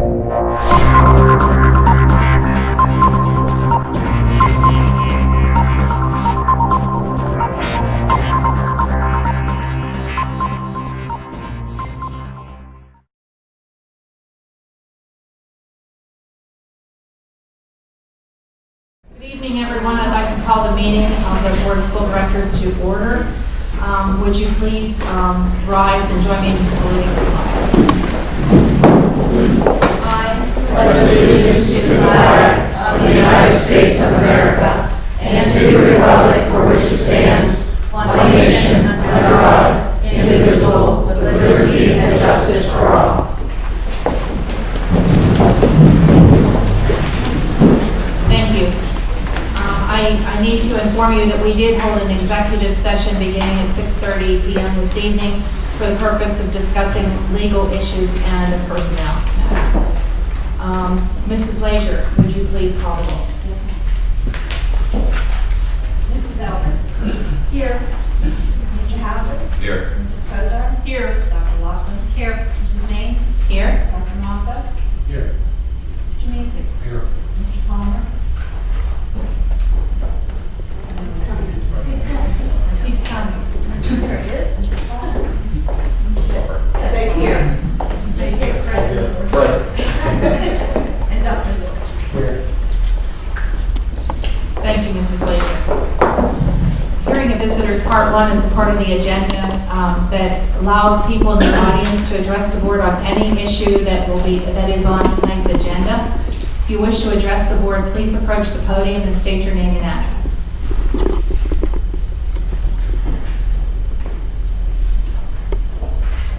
Good evening, everyone. I'd like to call the meeting of the Board of School Directors to order. Would you please rise and join me in saluting the flag? I pledge allegiance to the flag of the United States of America and to the republic for which it stands, one nation, under God, indivisible, with liberty and justice for all. Thank you. I need to inform you that we did hold an executive session beginning at 6:30 p.m. this evening for the purpose of discussing legal issues and a personnel matter. Mrs. Lazier, would you please call the roll? Yes, ma'am. Mrs. Elton. Here. Mr. Hauser. Here. Mrs. Kozar. Here. Dr. Laughlin. Here. Mrs. Maines. Here. Dr. Moffa. Here. Mr. Music. Here. Mr. Palmer. He's coming. There he is. Mr. Palmer. Stay here. Mr. President. Present. And Dr. Zorch. Here. Thank you, Mrs. Lazier. Hearing of visitors, part 1 is the part of the agenda that allows people in the audience to address the board on any issue that is on tonight's agenda. If you wish to address the board, please approach the podium and state your name and address.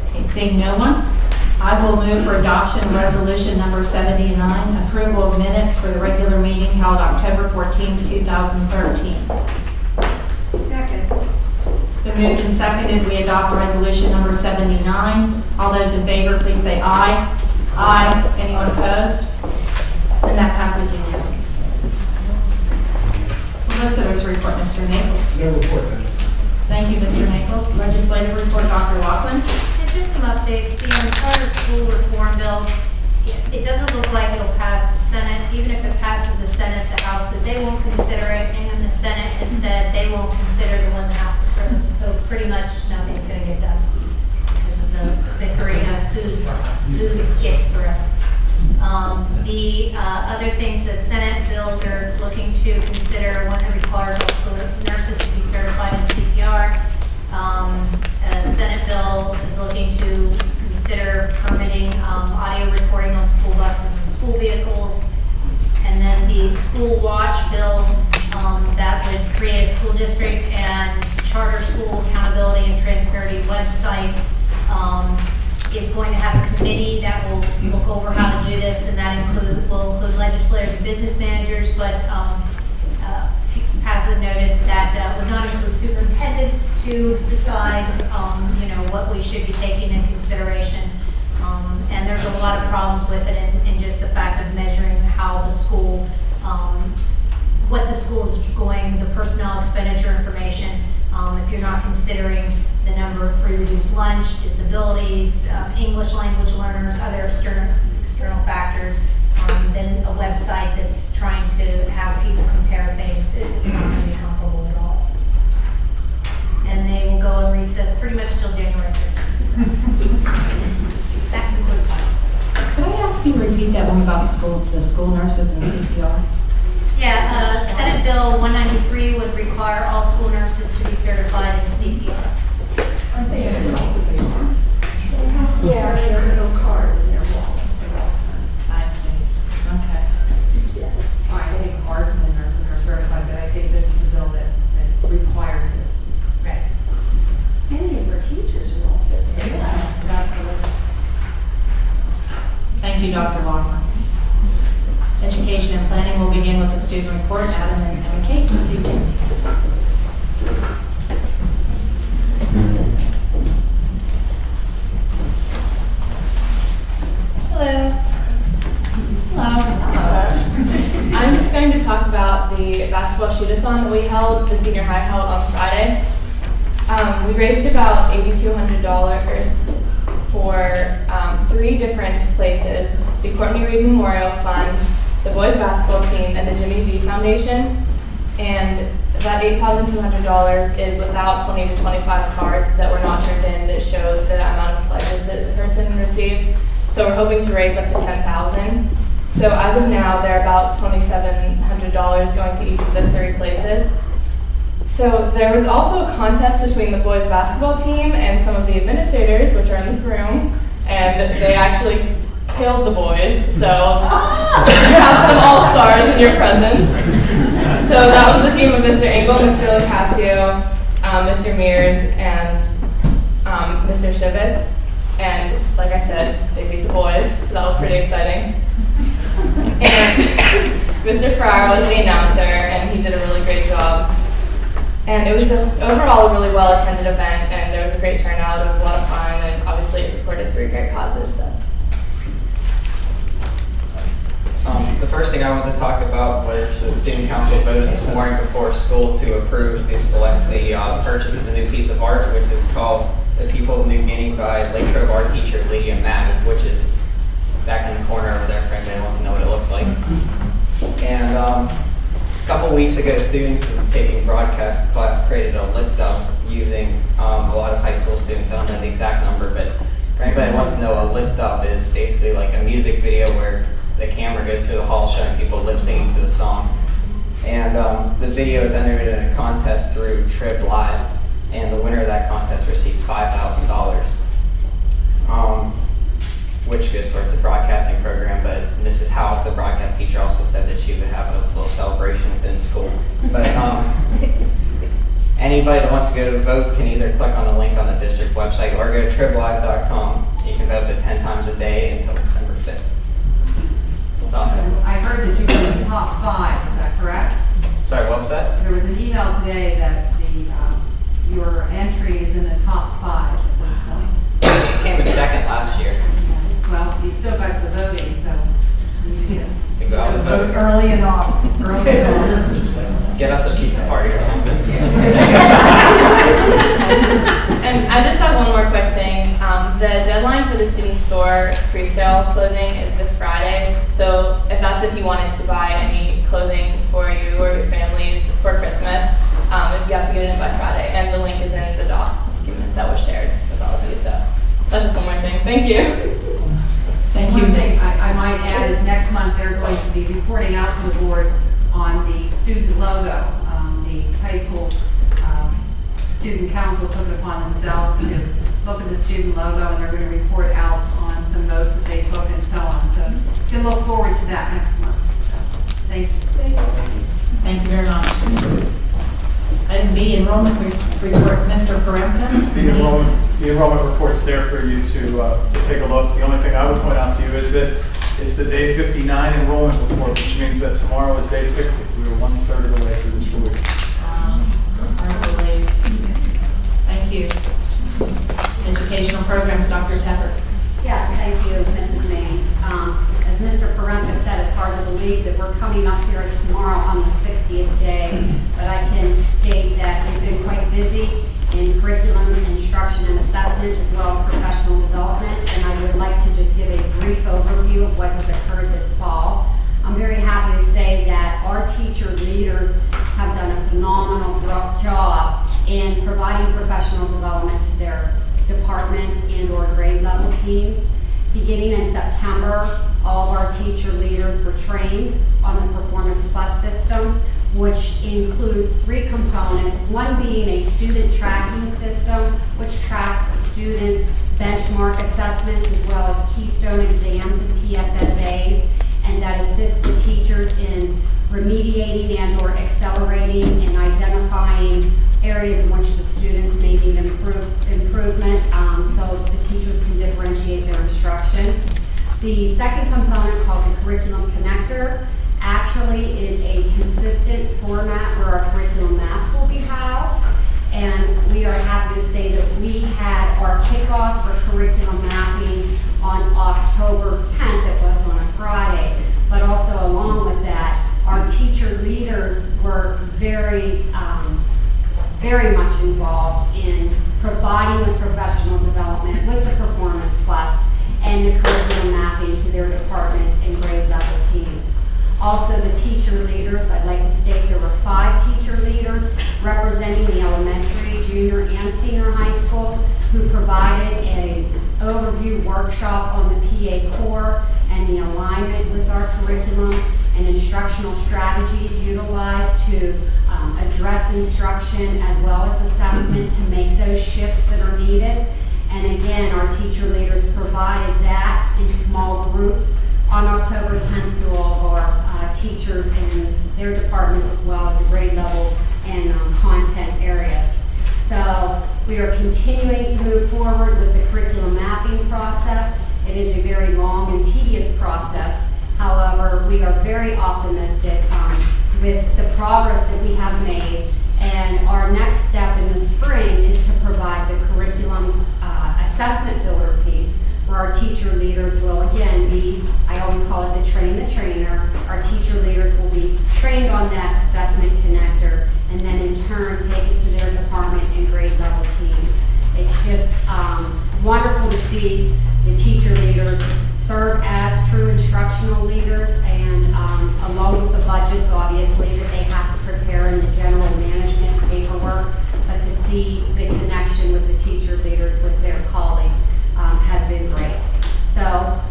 Okay, seeing no one, I will move for adoption of resolution number 79, approval of minutes for the regular meeting held October 14, 2013. Second. It's been moved and seconded. We adopt resolution number 79. All those in favor, please say aye. Aye. Anyone opposed? And that passes unanimously. Solicitors report, Mr. Naples. No report, Madam. Thank you, Mr. Naples. Legislative report, Dr. Laughlin. And just some updates. The charter school reform bill, it doesn't look like it'll pass the Senate. Even if it passes the Senate, the House said they won't consider it, and then the Senate has said they won't consider the one the House approves. So pretty much nothing's going to get done because of the victory of who's gets through. The other things, the Senate bill, they're looking to consider one that requires all school nurses to be certified in CPR. Senate bill is looking to consider permitting audio recording on school buses and school vehicles. And then the school watch bill that would create a school district and charter school accountability and transparency website is going to have a committee that will look over how to do this, and that will include legislators and business managers, but has a notice that would not include superintendents to decide, what we should be taking in consideration. And there's a lot of problems with it in just the fact of measuring how the school, what the school is going, the personnel expenditure information. If you're not considering the number of free reduced lunch, disabilities, English language learners, other external factors, then a website that's trying to have people compare things, it's not going to be comparable at all. And they will go on recess pretty much till January 15th. That concludes my. Could I ask you to repeat that one about the school nurses and CPR? Yeah, Senate Bill 193 would require all school nurses to be certified in CPR. Aren't they enrolled? Yeah, they have a little card in their wall. I see. Okay. I think ours and the nurses are certified, but I think this is a bill that requires it. Right. Many of our teachers are also. Yes, absolutely. Thank you, Dr. Laughlin. Education and planning will begin with the student report. Adam and Kate, this evening. Hello. Hello. I'm just going to talk about the basketball shoot-a-thon that we held, the senior high held on Friday. We raised about $8,200 for 3 different places. The Courtney Reed Memorial Fund, the boys basketball team, and the Jimmy V Foundation. And that $8,200 is without 20 to 25 cards that were not turned in that showed the amount of pledges that the person received. So we're hoping to raise up to $10,000. So as of now, they're about $2,700 going to each of the 3 places. So there was also a contest between the boys basketball team and some of the administrators, which are in this room, and they actually killed the boys. So you have some all-stars in your presence. So that was the team of Mr. Engel, Mr. LoCascio, Mr. Mears, and Mr. Shivitz. And like I said, they beat the boys, so that was pretty exciting. And Mr. Farrar was the announcer, and he did a really great job. And it was just overall a really well-attended event, and there was a great turnout. It was a lot of fun, and obviously it supported 3 great causes. So. The first thing I wanted to talk about was the student council voted this morning before school to approve the purchase of a new piece of art, which is called "The People of New Guinea" by Latrobe art teacher Lydia Madden, which is back in the corner over there. If anybody wants to know what it looks like. And a couple weeks ago, students taking broadcast class created a lift up using a lot of high school students. I don't know the exact number, but for anybody who wants to know, a lift up is basically like a music video where the camera goes through the hall showing people lip singing to the song. And the video is entered in a contest through Trib Live, and the winner of that contest receives $5,000, which goes towards the broadcasting program. But Mrs. Howe, the broadcast teacher, also said that she would have a little celebration within school. But anybody that wants to go to vote can either click on the link on the district website or go to triblive.com. You can vote to 10 times a day until December 5th. I heard that you were in the top 5, is that correct? Sorry, what was that? There was an email today that your entry is in the top 5 at this point. It came in second last year. Well, you still got the voting, so you need To go out and vote. early and often. Early and often. Get us a pizza party or something. And I just have one more quick thing. The deadline for the student store pre-sale clothing is this Friday. So if you wanted to buy any clothing for you or your families for Christmas, if you have to get it in by Friday. And the link is in the document that was shared with all of you. So that's just one more thing. Thank you. Thank you. One thing I might add is next month they're going to be reporting out to the board on the student logo. The high school student council took it upon themselves to look at the student logo, and they're going to report out on some notes that they took and so on. So you can look forward to that next month. So thank you. Thank you very much. Item B, enrollment report, Mr. Paremka. The enrollment report's there for you to take a look. The only thing I would point out to you is that it's the day 59 enrollment report, which means that tomorrow is day 60. We were 1/3 of the way through the school week. I believe. Thank you. Educational programs, Dr. Tepper. Yes, thank you, Mrs. Mays. As Mr. Paremka said, it's hard to believe that we're coming up here tomorrow on the 60th day, but I can state that we've been quite busy in curriculum, instruction, and assessment, as well as professional development, and I would like to just give a brief overview of what has occurred this fall. I'm very happy to say that our teacher leaders have done a phenomenal job in providing professional development to their departments and or grade level teams. Beginning in September, all of our teacher leaders were trained on the Performance Plus system, which includes 3 components, one being a student tracking system, which tracks the students' benchmark assessments as well as keystone exams and PSSAs, and that assists the teachers in remediating and or accelerating and identifying areas in which the students may need improvement, so the teachers can differentiate their instruction. The second component, called the Curriculum Connector, actually is a consistent format where our curriculum maps will be housed, and we are happy to say that we had our kickoff for curriculum mapping on October 10th. It was on a Friday, but also along with that, our teacher leaders were very much involved in providing the professional development with the Performance Plus and the curriculum mapping to their departments Also, the teacher leaders, I'd like to state there were 5 teacher leaders representing the elementary, junior, and senior high schools who provided an overview workshop on the PA core and the alignment with our curriculum and instructional strategies utilized to address instruction as well as assessment to make those shifts that are needed. And again, our teacher leaders provided that in small groups on October 10th to all of our teachers and their departments as well as the grade level and content areas. So we are continuing to move forward with the curriculum mapping process. It is a very long and tedious process. However, we are very optimistic with the progress that we have made. And our next step in the spring is to provide the curriculum assessment builder piece where our teacher leaders will again be, I always call it the train the trainer. Our teacher leaders will be trained on that assessment connector and then in turn take it to their department and grade level teams. It's just wonderful to see the teacher leaders serve as true instructional leaders and along with the budgets obviously that they have to prepare in the general management paperwork, but to see the connection with the teacher leaders with their colleagues has been great. So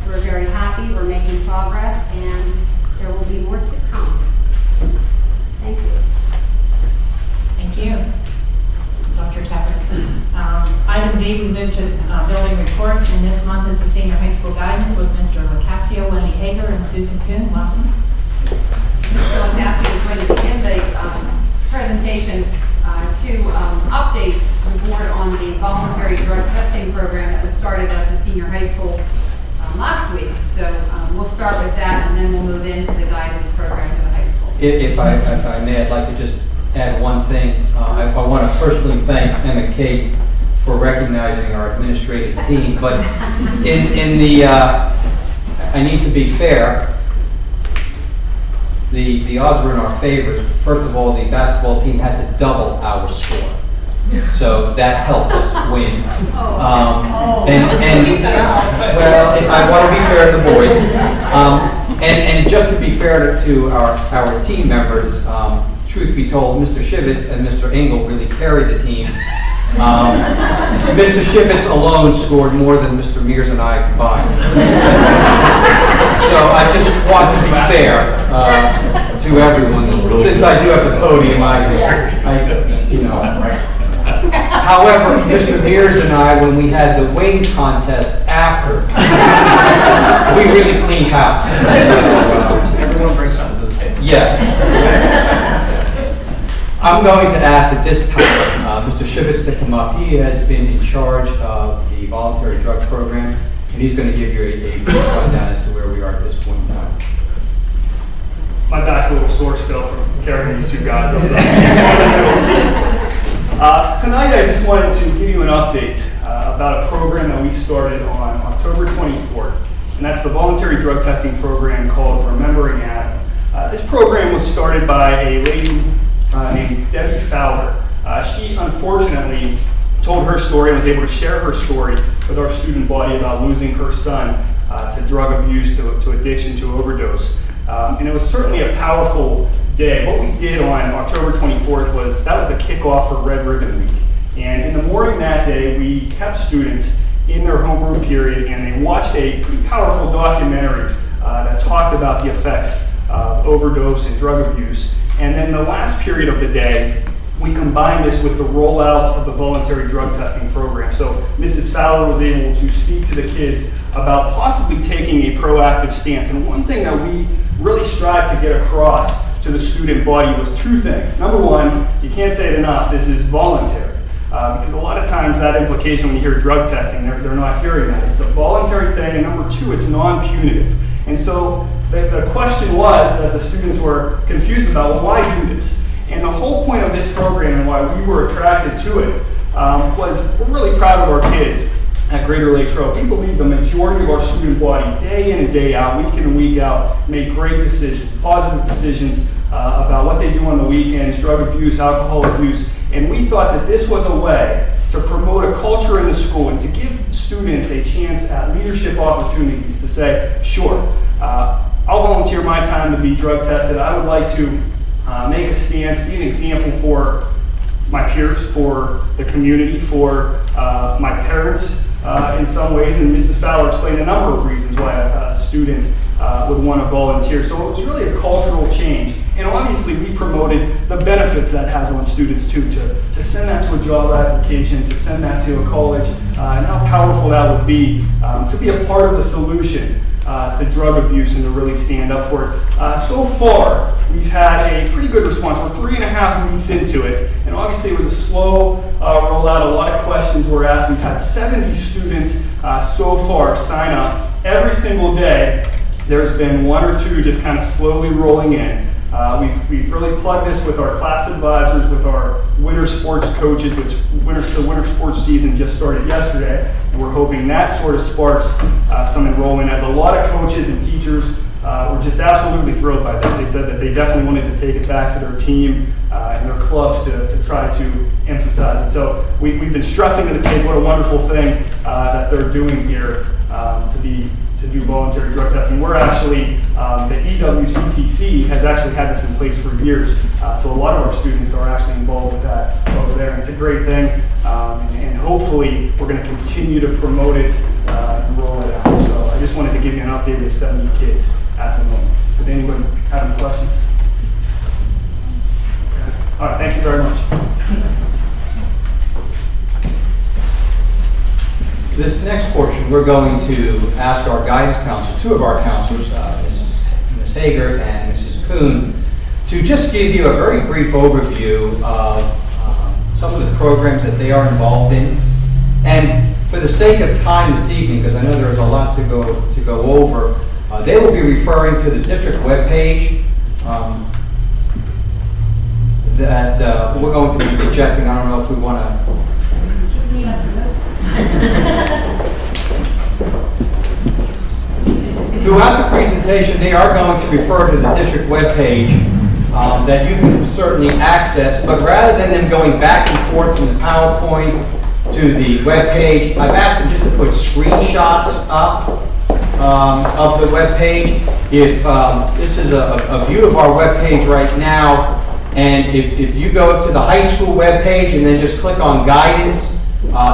we're very happy, we're making progress, and there will be more to come. Thank you. Thank you. Dr. Tepper. Item D, we move to building report, and this month is the senior high school guidance with Mr. LaCasio, Wendy Hager, and Susan Kuhn. Welcome. Mr. LaCasio is going to begin the presentation to update the board on the voluntary drug testing program that was started at the senior high school last week. So we'll start with that, and then we'll move into the guidance program for the high school. If I may, I'd like to just add one thing. I want to personally thank Emma Kate for recognizing our administrative team, but in the I need to be fair. The odds were in our favor. First of all, the basketball team had to double our score, so that helped us win. Well, I want to be fair to the boys, and just to be fair to our team members. Truth be told, Mr. Shivitz and Mr. Engel really carried the team. Mr. Shivitz alone scored more than Mr. Mears and I combined. So I just want to be fair to everyone. Since I do have the podium, However, Mr. Mears and I, when we had the wing contest after, we really cleaned house. Everyone brings something to the table. Yes. I'm going to ask at this time Mr. Shivitz to come up. He has been in charge of the voluntary drug program, and he's going to give you a brief rundown as to where we are at this point in time. My back's a little sore still from carrying these two guys. Tonight I just wanted to give you an update about a program that we started on October 24th, and that's the voluntary drug testing program called Remembering Adam. This program was started by a lady named Debbie Fowler. She unfortunately told her story and was able to share her story with our student body about losing her son to drug abuse, to addiction, to overdose. And it was certainly a powerful day. What we did on October 24th was the kickoff for Red Ribbon Week. And in the morning that day, we kept students in their homeroom period, and they watched a pretty powerful documentary that talked about the effects of overdose and drug abuse. And then the last period of the day, we combined this with the rollout of the voluntary drug testing program. So Mrs. Fowler was able to speak to the kids about possibly taking a proactive stance. And one thing that we really strive to get across to the student body was two things. Number one, you can't say it enough, this is voluntary. Because a lot of times that implication when you hear drug testing, they're not hearing that. It's a voluntary thing, and number two, it's non-punitive. And so the question was that the students were confused about, well, why do this? And the whole point of this program and why we were attracted to it was we're really proud of our kids at Greater Latrobe. We believe the majority of our student body, day in and day out, week in and week out, make great decisions, positive decisions about what they do on the weekends, drug abuse, alcohol abuse. And we thought that this was a way to promote a culture in the school and to give students a chance at leadership opportunities to say, sure, I'll volunteer my time to be drug tested. I would like to make a stance, be an example for my peers, for the community, for my parents in some ways. And Mrs. Fowler explained a number of reasons why a student would want to volunteer. So it was really a cultural change. And obviously we promoted the benefits that has on students too, to send that to a job application, to send that to a college, and how powerful that would be to be a part of the solution to drug abuse and to really stand up for it. So far, we've had a pretty good response. We're 3.5 weeks into it, and obviously it was a slow rollout. A lot of questions were asked. We've had 70 students so far sign up every single day. There's been 1 or 2 just kind of slowly rolling in. We've really plugged this with our class advisors, with our winter sports coaches, which the winter sports season just started yesterday, and we're hoping that sort of sparks some enrollment, as a lot of coaches and teachers were just absolutely thrilled by this. They said that they definitely wanted to take it back to their team and their clubs to try to emphasize it. So we've been stressing to the kids what a wonderful thing that they're doing here to do voluntary drug testing. We're actually, the EWCTC has actually had this in place for years. So a lot of our students are actually involved with that over there. And it's a great thing. And hopefully we're going to continue to promote it and roll it out. So I just wanted to give you an update of 70 kids at the moment. Did anyone have any questions? Okay. All right, thank you very much. This next portion, we're going to ask our guidance counselor, 2 of our counselors, Ms. Hager and Mrs. Kuhn, to just give you a very brief overview of some of the programs that they are involved in. And for the sake of time this evening, because I know there's a lot to go over, they will be referring to the district webpage that we're going to be projecting. I don't know if we want to. Throughout the presentation, they are going to refer to the district webpage that you can certainly access, but rather than them going back and forth from the PowerPoint to the webpage, I've asked them just to put screenshots up of the webpage. If this is a view of our webpage right now, and if you go to the high school webpage and then just click on guidance,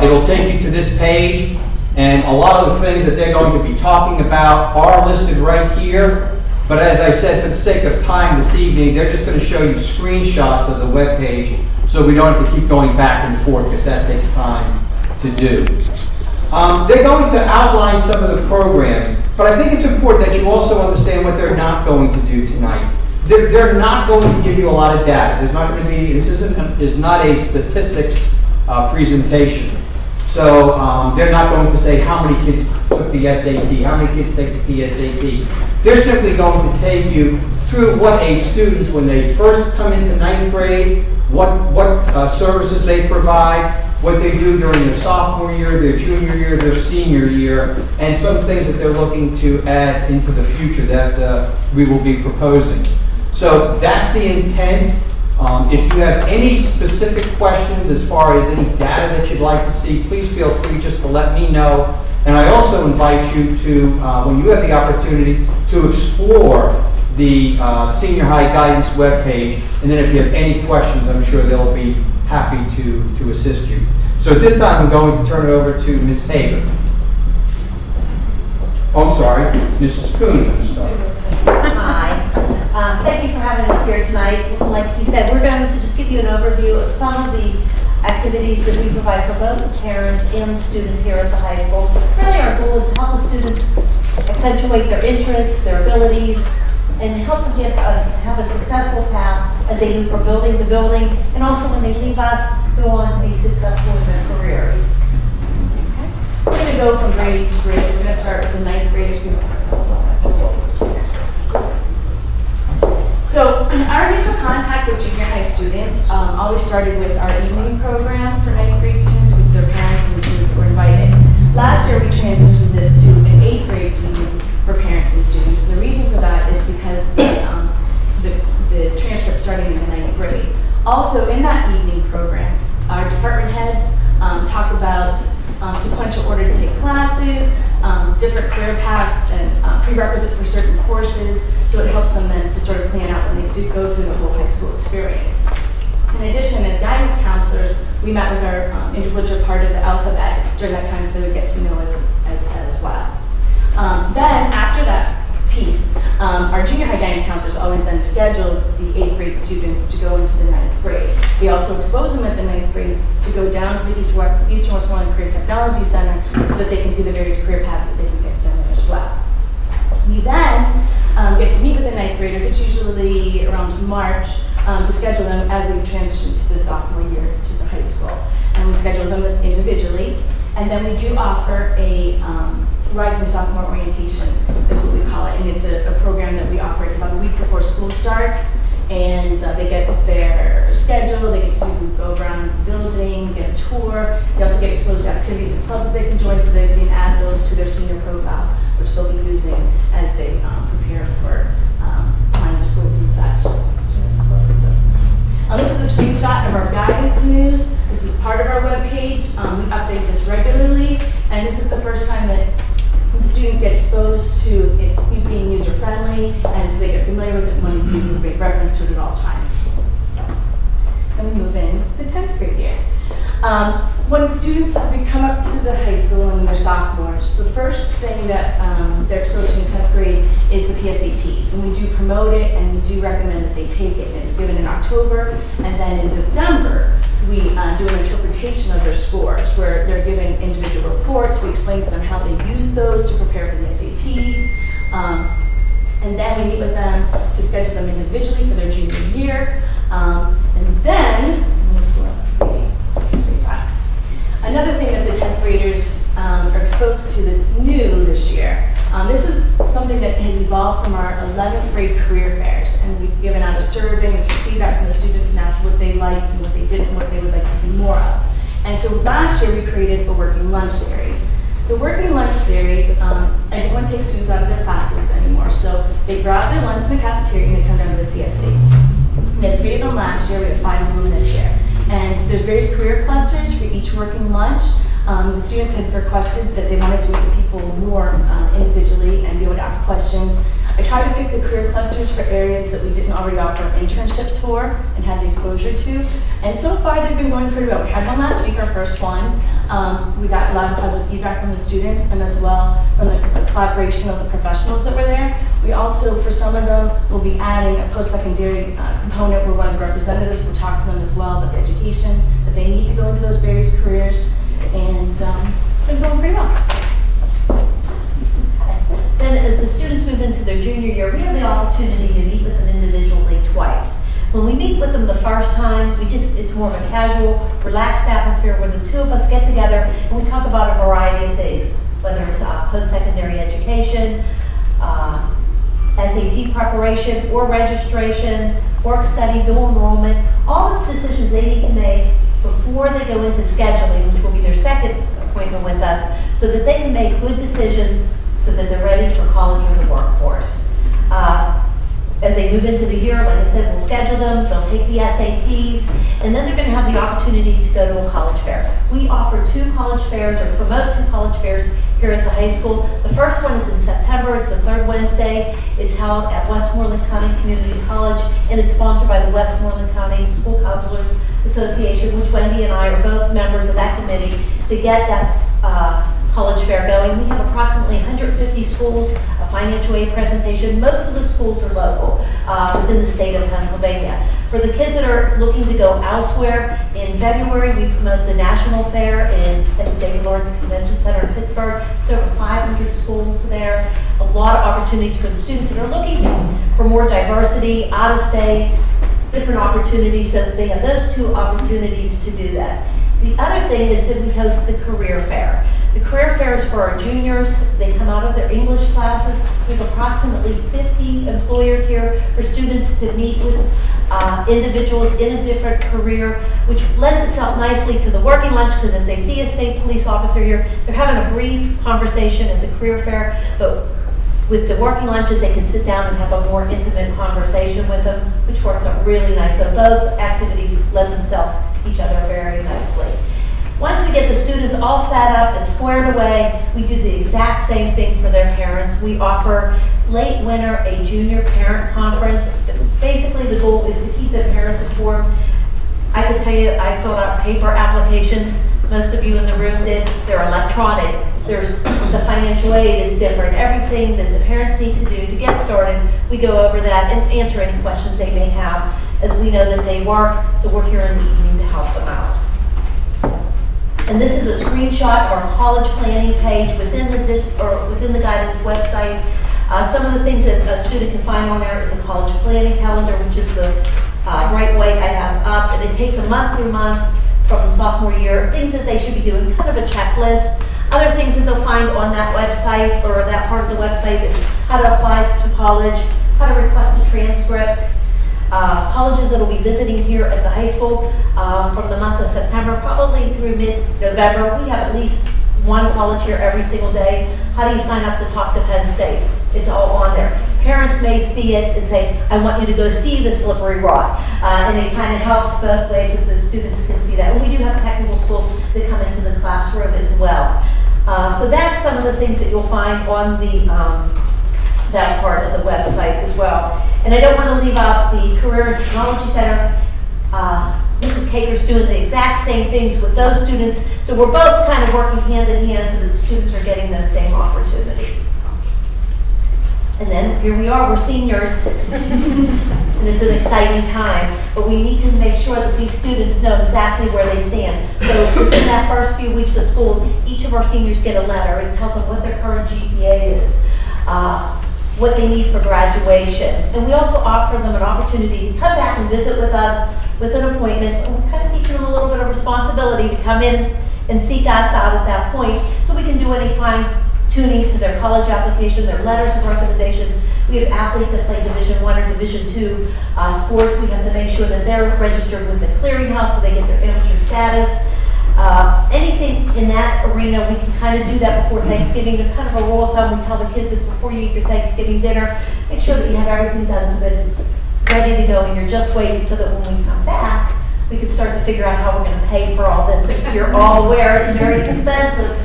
it'll take you to this page, and a lot of the things that they're going to be talking about are listed right here. But as I said, for the sake of time this evening, they're just going to show you screenshots of the webpage so we don't have to keep going back and forth, because that takes time to do. They're going to outline some of the programs, but I think it's important that you also understand what they're not going to do tonight. They're not going to give you a lot of data. There's not going to be, this is not a statistics presentation. So they're not going to say how many kids took the SAT, how many kids take the PSAT. They're simply going to take you through what a student, when they first come into 9th grade, what services they provide, what they do during their sophomore year, their junior year, their senior year, and some things that they're looking to add into the future that we will be proposing. So that's the intent. If you have any specific questions as far as any data that you'd like to see, please feel free just to let me know. And I also invite you to, when you have the opportunity, to explore the Senior High Guidance webpage. And then if you have any questions, I'm sure they'll be happy to assist you. So at this time, I'm going to turn it over to Ms. Hager. Oh, I'm sorry, Mrs. Kuhn. Hi. Thank you for having us here tonight. Like he said, we're going to just give you an overview of some of the activities that we provide for both the parents and the students here at the high school. Really, our goal is to help the students accentuate their interests, their abilities, and help them have a successful path as they move from building to building, and also when they leave us, go on to be successful in their careers. Okay. We're going to go from grade to grade. So we're going to start with the 9th graders. So our initial contact with junior high students always started with our evening program for 9th grade students, with their parents and the students that were invited. Last year we transitioned this to an 8th grade evening for parents and students. And the reason for that is because the transcript starting in the 9th grade. Also in that evening program, our department heads talk about sequential order to take classes, different career paths and prerequisite for certain courses, so it helps them then to sort of plan out when they do go through the whole high school experience. In addition, as guidance counselors, we met with our individual part of the alphabet during that time, so they would get to know us as well. Then, after that piece, our junior high guidance counselors always then scheduled the 8th grade students to go into the 9th grade. We also expose them at the 9th grade to go down to the Eastern Westmoreland Career Technology Center so that they can see the various career paths that they can get done there as well. We then get to meet with the 9th graders. It's usually around March to schedule them as they transition to the sophomore year to the high school. And we schedule them individually. And then we do offer a Rising Sophomore Orientation, is what we call it. And it's a program that we offer. It's about a week before school starts. And they get their schedule, they get to go around the building, get a tour. They also get exposed to activities and clubs that they can join so they can add those to their senior profile, which they'll be using as they prepare for minor schools and such. This is a screenshot of our guidance news. This is part of our webpage. We update this regularly, and this is the first time that the students get exposed to its being user-friendly, and so they get familiar with it and we can make reference to it at all times. So, then we move in to the 10th grade year. When students come up to the high school and they're sophomores, the first thing that they're exposed to in 10th grade is the PSATs. And we do promote it and we do recommend that they take it. It's given in October, and then in December, we do an interpretation of their scores where they're given individual reports. We explain to them how they use those to prepare for the SATs. And then we meet with them to schedule them individually for their junior year. And then, another thing that the 10th graders are exposed to that's new this year, this is something that has evolved from our 11th grade career fairs. And we've given out a survey and took feedback from the students and asked what they liked and what they didn't and what they would like to see more of. And so last year we created a working lunch series. The working lunch series, I didn't want to take students out of their classes anymore, so they brought their lunch in the cafeteria and they come down to the CSC. We had 3 of them last year, we have 5 of them this year. And there's various career clusters for each working lunch. The students had requested that they wanted to meet with people more individually and be able to ask questions. I tried to pick the career clusters for areas that we didn't already offer internships for and had the exposure to. And so far they've been going pretty well. We had one last week, our first one. We got a lot of positive feedback from the students and as well from the collaboration of the professionals that were there. We also, for some of them, will be adding a post-secondary component where one of the representatives will talk to them as well about the education that they need to go into those various careers. And it's been going pretty well. Then as the students move into their junior year, we have the opportunity to meet with them individually twice. When we meet with them the first time, it's more of a casual, relaxed atmosphere where the 2 of us get together and we talk about a variety of things, whether it's post-secondary education, SAT preparation or registration, work study, dual enrollment, all the decisions they need to make before they go into scheduling, which will be their second appointment with us, so that they can make good decisions so that they're ready for college or the workforce. As they move into the year, like I said, we'll schedule them, they'll take the SATs, and then they're going to have the opportunity to go to a college fair. We offer 2 college fairs or promote 2 college fairs here at the high school. The first one is in September. It's the 3rd Wednesday. It's held at Westmoreland County Community College, and it's sponsored by the Westmoreland County School Counselors Association, which Wendy and I are both members of that committee, to get that college fair going. We have approximately 150 schools, a financial aid presentation. Most of the schools are local within the state of Pennsylvania. For the kids that are looking to go elsewhere, in February we promote the National Fair at the David Lawrence Convention Center in Pittsburgh. There's over 500 schools there. A lot of opportunities for the students that are looking for more diversity, out of state, different opportunities, so they have those 2 opportunities to do that. The other thing is that we host the career fair. The career fair is for our juniors. They come out of their English classes. We have approximately 50 employers here for students to meet with individuals in a different career, which lends itself nicely to the working lunch, because if they see a state police officer here, they're having a brief conversation at the career fair, but with the working lunches, they can sit down and have a more intimate conversation with them, which works out really nice. So both activities lend themselves to each other very nicely. Once we get the students all set up and squared away, we do the exact same thing for their parents. We offer late winter a junior parent conference. Basically, the goal is to keep the parents informed. I can tell you, I filled out paper applications. Most of you in the room did. They're electronic. The financial aid is different. Everything that the parents need to do to get started, we go over that and answer any questions they may have, as we know that they work, so we're here in the evening to help them out. And this is a screenshot of our college planning page within the guidance website. Some of the things that a student can find on there is a college planning calendar, which is the bright white I have up, and it takes a month through month from the sophomore year, things that they should be doing, kind of a checklist. Other things that they'll find on that website, or that part of the website, is how to apply to college, how to request a transcript, colleges that will be visiting here at the high school from the month of September, probably through mid-November. We have at least one college here every single day. How do you sign up to talk to Penn State? It's all on there. Parents may see it and say, I want you to go see the slippery rock. And it kind of helps both ways that the students can see that. And we do have technical schools that come into the classroom as well. So that's some of the things that you'll find on the that part of the website as well. And I don't want to leave out the Career and Technology Center. Mrs. Caker's doing the exact same things with those students. So we're both kind of working hand in hand so that the students are getting those same opportunities. And then here we are, we're seniors, and it's an exciting time, but we need to make sure that these students know exactly where they stand. So within that first few weeks of school, each of our seniors get a letter. It tells them what their current GPA is, what they need for graduation. And we also offer them an opportunity to come back and visit with us with an appointment. And we're kind of teaching them a little bit of responsibility to come in and seek us out at that point so we can do any fine-tuning to their college application, their letters of recommendation. We have athletes that play Division I or Division II sports. We have to make sure that they're registered with the clearinghouse so they get their amateur status. Anything in that arena, we can kind of do that before Thanksgiving. They're kind of a rule of thumb we tell the kids is before you eat your Thanksgiving dinner, make sure that you have everything done so that it's ready to go and you're just waiting so that when we come back, we can start to figure out how we're going to pay for all this. If you're all aware, it's very expensive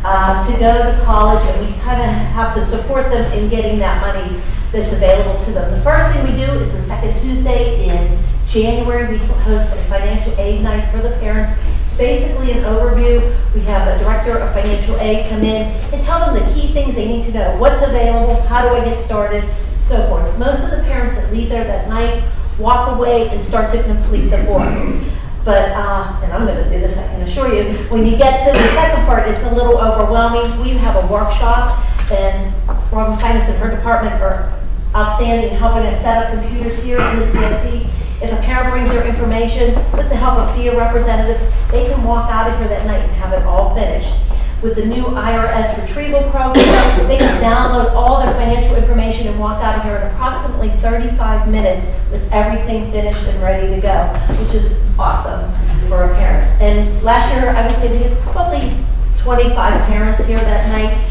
to go to college, and we kind of have to support them in getting that money that's available to them. The first thing we do is the second Tuesday in January, we host a financial aid night for the parents. It's basically an overview. We have a director of financial aid come in and tell them the key things they need to know. What's available? How do I get started? So forth. Most of the parents that leave there that night walk away and start to complete the forms. But, and I'm going to do this, I can assure you, when you get to the second part, it's a little overwhelming. We have a workshop, and Robin Kindness and her department are outstanding in helping us set up computers here in the CSE. If a parent brings their information, with the help of FIA representatives, they can walk out of here that night and have it all finished. With the new IRS retrieval program, they can download all their financial information and walk out of here in approximately 35 minutes with everything finished and ready to go, which is awesome for a parent. And last year, I would say we had probably 25 parents here that night.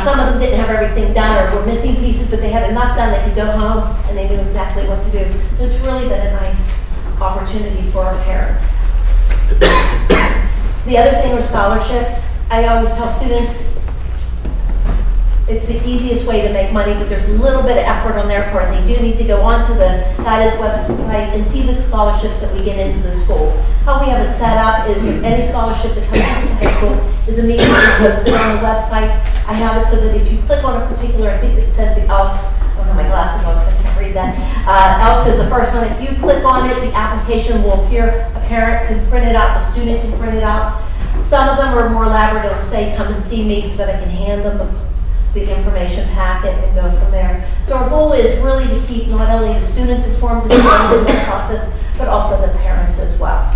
Some of them didn't have everything done or were missing pieces, but they had enough done they could go home and they knew exactly what to do. So it's really been a nice opportunity for our parents. The other thing are scholarships. I always tell students it's the easiest way to make money, but there's a little bit of effort on their part. They do need to go onto the guidance website and see the scholarships that we get into the school. How we have it set up is that any scholarship that comes into high school is immediately posted on the website. I have it so that if you click on a particular, I think it says the Elks, I don't have my glasses on, so I can't read that. Elks is the first one. If you click on it, the application will appear. A parent can print it out, a student can print it out. Some of them are more elaborate. It'll say, come and see me, so that I can hand them the information packet and go from there. So our goal is really to keep not only the students informed of the enrollment process, but also the parents as well.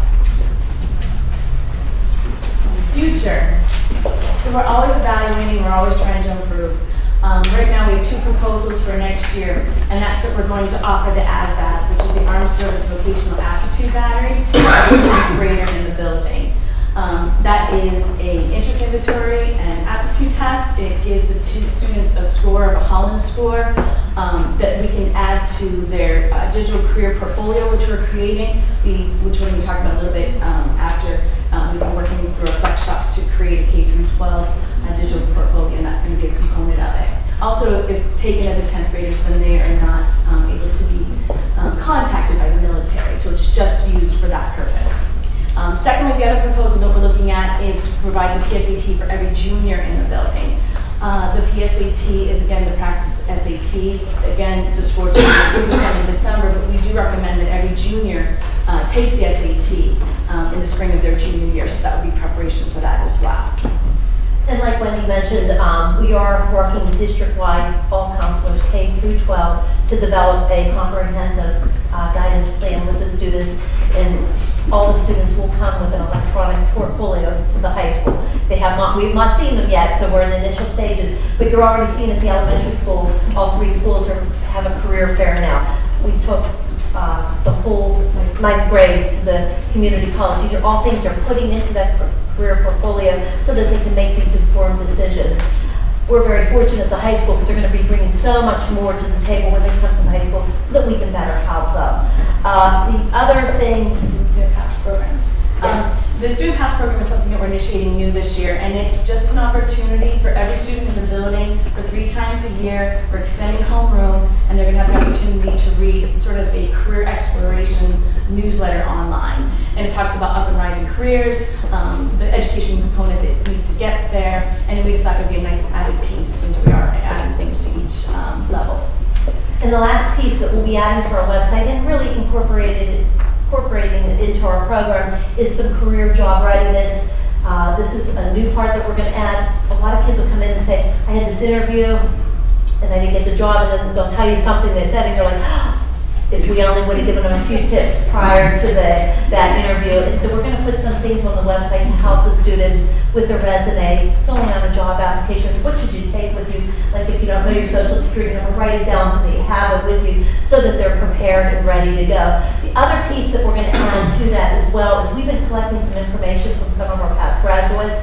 Future. So we're always evaluating, we're always trying to improve. Right now we have 2 proposals for next year, and that's that we're going to offer the ASVAB, which is the Armed Service Vocational Aptitude Battery, which is greater in the building. That is an interest inventory and aptitude test. It gives the students a score of a Holland score that we can add to their digital career portfolio, which we're creating, which we're going to talk about a little bit after. We've been working through our flex shops to create a K through 12 digital portfolio, and that's going to be a component of it. Also, if taken as a 10th graders, then they are not able to be contacted by the military, so it's just used for that purpose. Secondly, the other proposal that we're looking at is to provide the PSAT for every junior in the building. The PSAT is, again, the practice SAT. Again, the scores will be approved again in December, but we do recommend that every junior takes the SAT in the spring of their junior year, so that would be preparation for that as well. And like Wendy mentioned, we are working district-wide, all counselors K through 12, to develop a comprehensive guidance plan with the students, and all the students will come with an electronic portfolio to the high school. We've not seen them yet, so we're in the initial stages, but you're already seeing at the elementary school, all 3 schools have a career fair now. We took the whole 9th grade to the community college. These are all things they're putting into that career portfolio so that they can make these informed decisions. We're very fortunate at the high school because they're going to be bringing so much more to the table when they come from high school so that we can better help them. The other thing, The Student Pass program. The Student Pass program is something that we're initiating new this year, and it's just an opportunity for every student in the building for 3 times a year. We're extending homeroom, and they're going to have the opportunity to read sort of a career exploration newsletter online. And it talks about up and rising careers, the education component that's needed to get there, and we just thought it would be a nice added piece since we are adding things to each level. and the last piece that we'll be adding to our website and really incorporating it into our program is some career job readiness. This is a new part that we're going to add. A lot of kids will come in and say, I had this interview and I didn't get the job, and then they'll tell you something they said and you're like, oh, if we only would have given them a few tips prior to that interview. And so we're going to put some things on the website to help the students with their resume, filling out a job application. What should you take with you? Like if you don't know your social security number, write it down so that you have it with you so that they're prepared and ready to go. The other piece that we're going to add to that as well is we've been collecting some information from some of our past graduates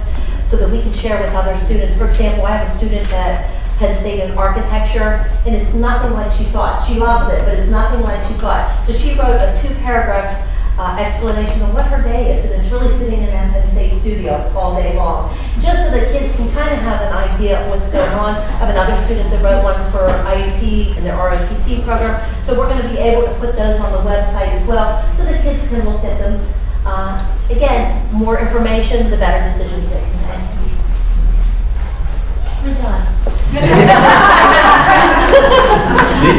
so that we can share with other students. For example, I have a student at Penn State in architecture, and it's nothing like she thought. She loves it, but it's nothing like she thought. So she wrote a 2-paragraph explanation of what her day is, and it's really sitting in that Penn State studio all day long. Just so that kids can kind of have an idea of what's going on. I have another student that wrote one for IUP and their ROTC program. So we're going to be able to put those on the website as well, so that kids can look at them. Again, more information, the better decisions they can make. We're done. Do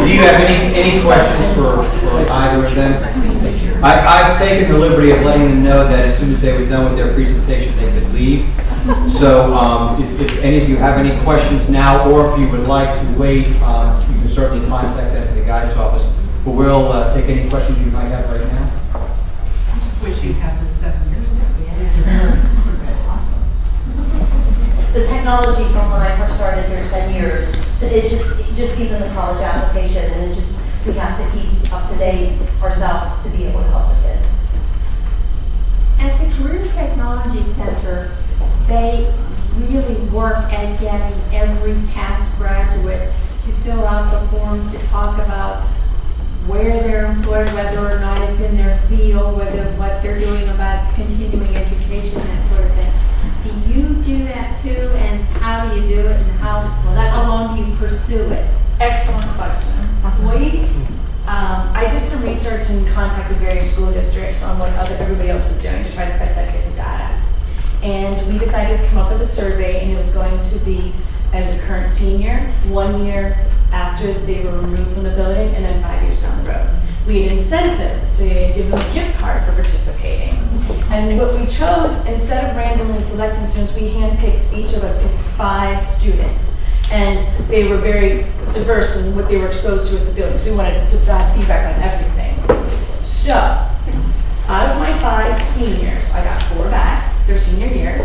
you have any questions for either of them? I've taken the liberty of letting them know that as soon as they were done with their presentation, they could leave. So if any of you have any questions now, or if you would like to wait, you can certainly contact them at the guidance office. But we'll take any questions you might have right now. I just wish you'd have this 7 years ago. Yeah. Awesome. The technology from when I first started here 10 years, it's just even the college application, and we have to keep up to date ourselves to be able to help the kids. At the Career Technology Center, they really work at getting every past graduate to fill out the forms to talk about where they're employed, whether or not it's in their field, what they're doing about continuing education, that sort of thing. Do you do that too, and how do you do it, and how long do you pursue it? Excellent question. I did some research and contacted various school districts on what everybody else was doing to try to get the data. And we decided to come up with a survey, and it was going to be as a current senior, 1 year after they were removed from the building, and then 5 years down the road. We had incentives to give them a gift card for participating. And what we chose, instead of randomly selecting students, we handpicked, each of us picked 5 students. And they were very diverse in what they were exposed to at the buildings. We wanted to have feedback on everything. So, out of my 5 seniors, I got 4 back their senior year.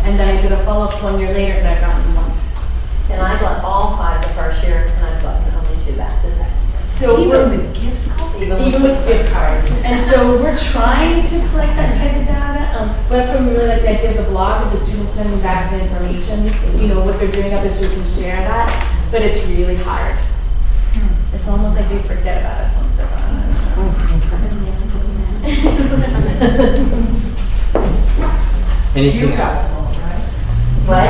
And then I did a follow-up 1 year later, and I've gotten 1. And I got all 5 the first year, and I've gotten only 2 back the second. So even with gift cards. And so we're trying to collect that type of data. That's why we really like the idea of the blog, of the students sending back the information, what they're doing up there, so we can share that. But it's really hard. It's almost like they forget about us once they're gone. Anything else? What? I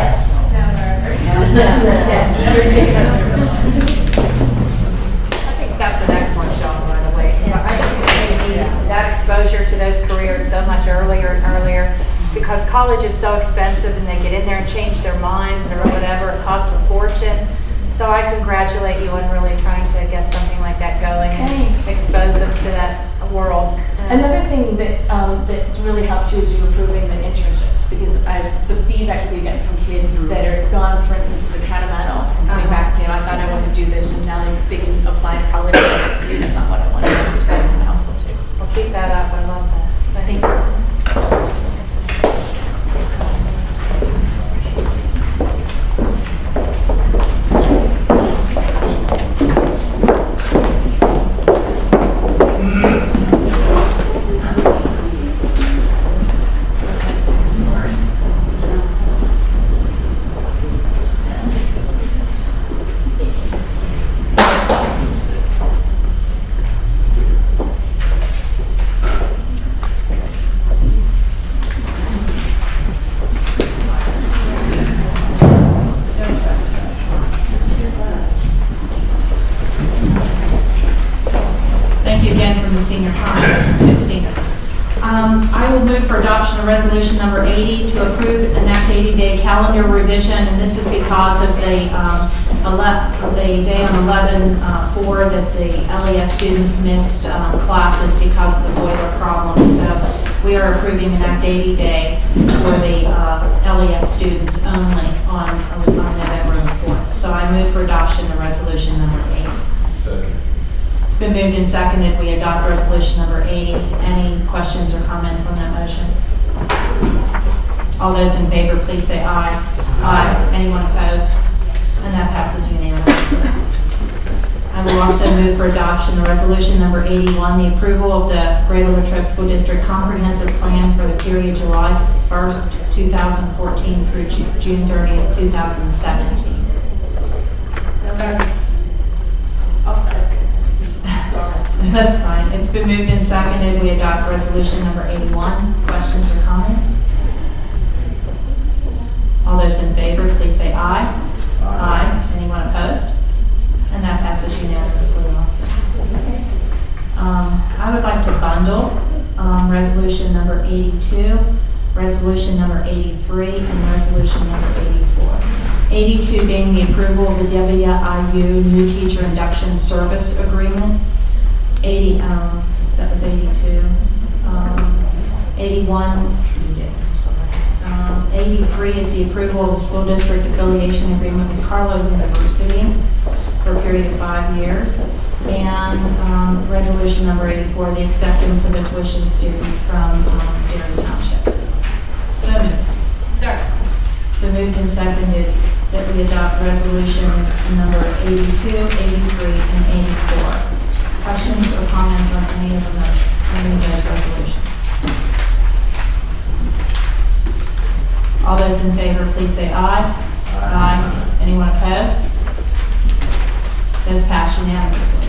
think that's an excellent job, by the way. I just think we need that exposure to those careers so much earlier and earlier, because college is so expensive and they get in there and change their minds or whatever. It costs a fortune. So I congratulate you on really trying to get something like that going and Thanks. expose them to that world. Another thing that that's really helped you is you improving the internships, because the feedback that we get from kids that are gone, for instance, to the Catamount and coming back and saying, I thought I wanted to do this, and now they can apply to college. That's not what I wanted to do, so that's been helpful too. Well, keep that up. I love that. Thanks. Thank you again from the senior conference to the senior. I will move for adoption of resolution number 80 to approve an Act 80-day calendar revision, and this is because of the day on 11/4 that the LES students missed classes because of the boiler problem. So we are approving an Act 80 day for the LES students only on November 4th. So I move for adoption of resolution number 80. Second. It's been moved and seconded. We adopt resolution number 80. Any questions or comments on that motion? All those in favor, please say aye. Aye. Anyone opposed? And that passes unanimously. I will also move for adoption of resolution number 81, the approval of the Greater Latrobe School District Comprehensive Plan for the period July 1st, 2014 through June 30th, 2017. That's fine. It's been moved and seconded. We adopt resolution number 81. Questions or comments? All those in favor, please say aye. Aye. Anyone opposed? And that passes unanimously also. I would like to bundle resolution number 82, resolution number 83, and resolution number 84. 82 being the approval of the WIU New Teacher Induction Service Agreement. 80, that was 82. 81, you did, I'm sorry. 83 is the approval of the school district affiliation agreement with Carlow University for a period of 5 years. And resolution number 84, the acceptance of a tuition student from Erie Township. So moved. Second. It's been moved and seconded that we adopt resolutions number 82, 83, and 84. Questions or comments on any of those resolutions? All those in favor, please say aye. Aye. Anyone opposed? Those pass unanimously.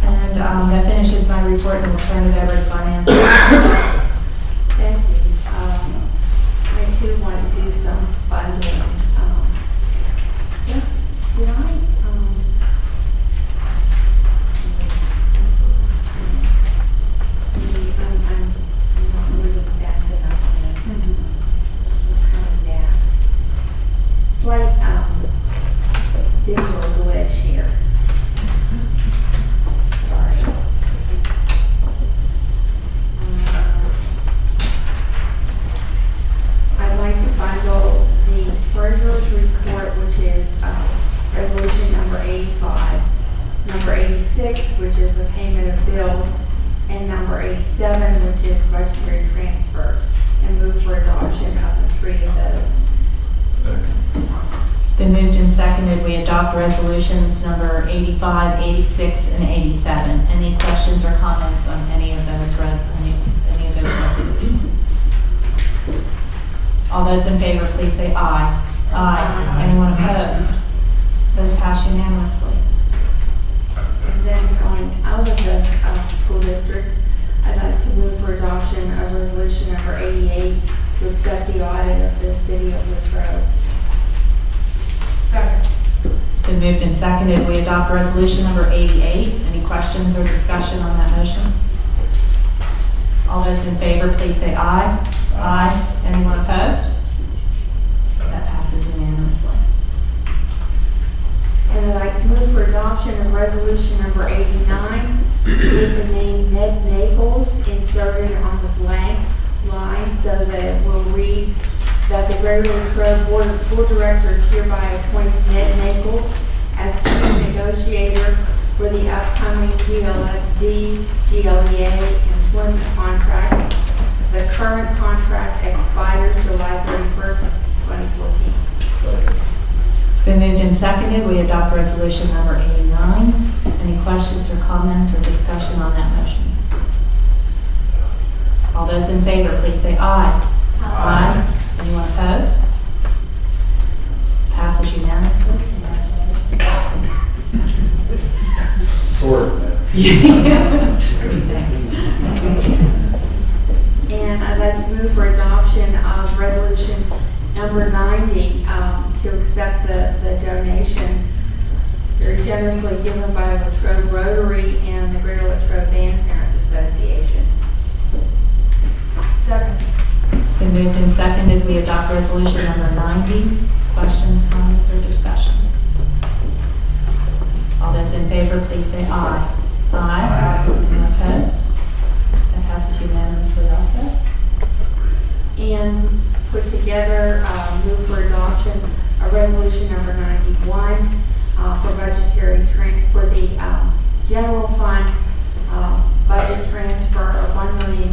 And that finishes my report, and we'll turn it over to finance. Thank you. I too want to do some bundling. Did I? I'm not really fast enough on this. I'm coming down. Slight digital glitch here. Sorry. I'd like to bundle the treasurer's report, which is resolution number 85, number 86, which is the payment of bills, and number 87, which is budgetary transfers, and move for adoption of the three of those. Second. It's been moved and seconded. We adopt resolutions number 85, 86, and 87. Any questions or comments on any of those resolutions? All those in favor, please say aye. Aye. Anyone opposed? Those pass unanimously. coming out of the school district, I'd like to move for adoption of resolution number 88 to accept the audit of the city of Latrobe. Second. It's been moved and seconded. We adopt resolution number 88. Any questions or discussion on that motion? All those in favor, please say aye. Aye. Anyone opposed? That passes unanimously. And I'd like to move for adoption of resolution number 89 with the name Ned Naples inserted on the blank line so that it will read that the Greater Latrobe Board of School Directors hereby appoints Ned Naples as chief negotiator for the upcoming GLSD, GLEA employment contract. The current contract expires July 31st, 2014. It's been moved and seconded. We adopt resolution number 89. Any questions or comments or discussion on that motion? All those in favor, please say aye. Aye. Anyone opposed? Passes unanimously. Sort of. And I'd like to move for adoption of resolution number 90 to accept the donations very generously given by Latrobe Rotary and the Greater Latrobe Band Parents Association. Second. It's been moved and seconded. We adopt resolution number 90. Questions, comments, or discussion? All those in favor, please say aye. Aye. Anyone opposed? That passes unanimously also. And put together, move for adoption of resolution number 91 for budgetary for the general fund budget transfer of $1 million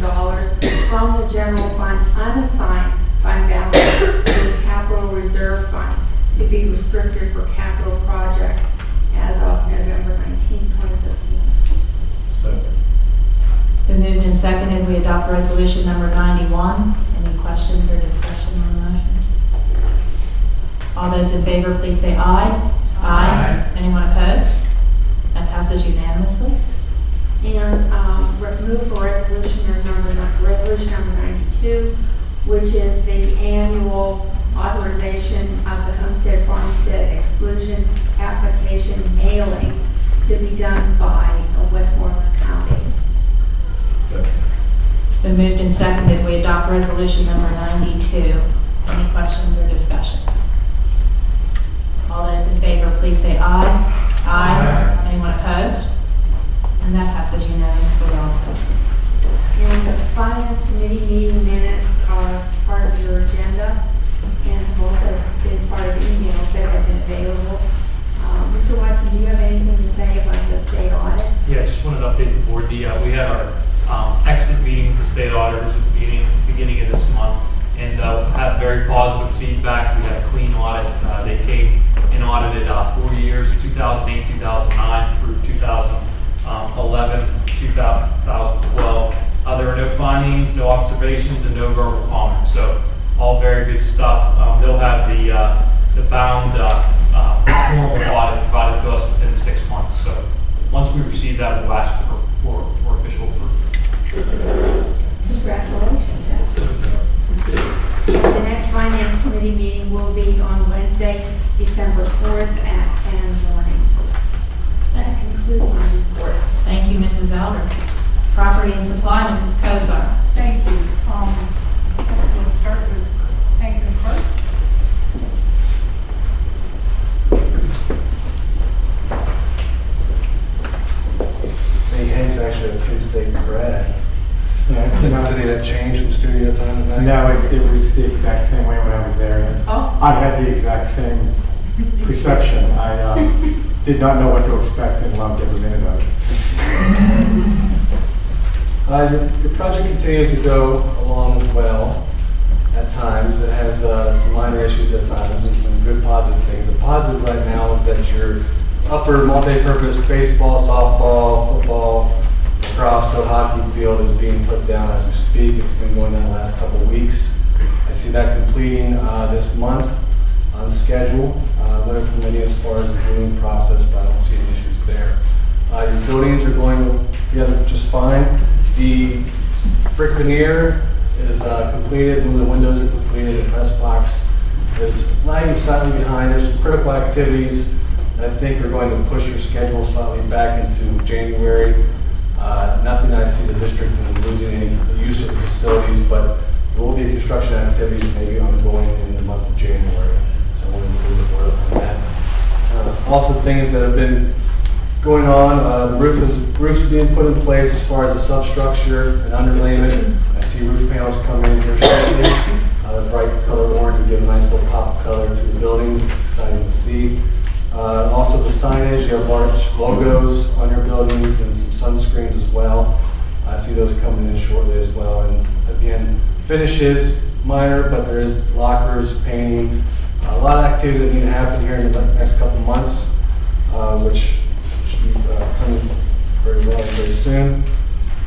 from the general fund unassigned fund balance to the capital reserve fund to be restricted for capital projects as of November 19, 2015. Second. It's been moved and seconded. We adopt resolution number 91. Any questions or discussion on the motion? All those in favor, please say aye. Aye. Anyone opposed? That passes unanimously. And move for resolution number 92, which is the annual authorization of the homestead farmstead exclusion application mailing to be done by Westmoreland County. Second. It's been moved and seconded. We adopt resolution number 92. Any questions or discussion? All those in favor, please say aye. Aye. Anyone opposed? And that passes unanimously also. And the Finance Committee meeting minutes are part of your agenda and have also been part of the emails that have been available. Mr. Watson, do you have anything to say about the state audit? Yeah, I just wanted to update the board. We had our exit meeting with the state auditors at the beginning of this month, and had very positive feedback. We had a clean audit. They came and audited 4 years, 2008, 2009 through 2011, 2012. There were no findings, no observations, and no verbal comments. So all very good stuff. They'll have the bound formal audit provided to us within 6 months. So once we receive that, we'll ask for official approval. Congratulations. The next Finance Committee meeting will be on Wednesday, December 4th at 10 in the morning. That concludes my report. Thank you, Mrs. Elder. Property and Supply, Mrs. Kozar. Thank you. Let's start with Hank and Clark. Hey, Hank's actually a K-State grad. Yeah, Is any of that changed from studio time to night? no, it was the exact same way when I was there. Oh. I had the exact same perception. I did not know what to expect and loved every minute of it. The project continues to go along well at times. It has some minor issues at times and some good positive things. The positive right now is that your upper multi-purpose baseball, softball, football, lacrosse, field, hockey field is being put down as we speak. It's been going on the last couple of weeks. I see that completing this month on schedule. They're implementing as far as the billing process, but I don't see any issues there. Your buildings are going together just fine. The brick veneer is completed, and the windows are completed. The press box is lagging slightly behind. There's some critical activities that I think are going to push your schedule slightly back into January. Nothing I see the district losing any use of the facilities, but there will be construction activities maybe ongoing in the month of January. So I want to move the board up on that. Also things that have been going on, the roofs are being put in place as far as the substructure and underlayment. I see roof panels coming in here shortly. The bright color orange will give a nice little pop color to the building. Exciting to see. Also the signage, you have large logos on your buildings and some sunscreens as well. I see those coming in shortly as well. And again, finishes minor, but there is lockers, painting, a lot of activities that need to happen here in the next couple months, which should be coming very well very soon.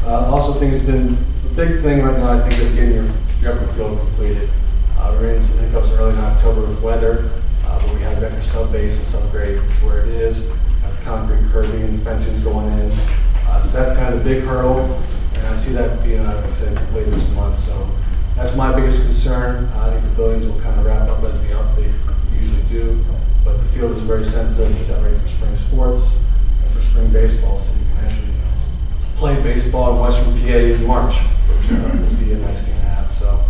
Also, things have been the big thing right now. I think is getting your upper field completed. We're in some hiccups early in October with weather. But we have got your sub base and subgrade where it is, concrete curbing and fencing going in. So that's kind of the big hurdle, and I see that being, like I said, completed this month. So that's my biggest concern. I think the buildings will kind of wrap up as they usually do, but the field is very sensitive to get ready for spring sports and for spring baseball, so you can actually play baseball in Western PA in March, which would be a nice thing to have. So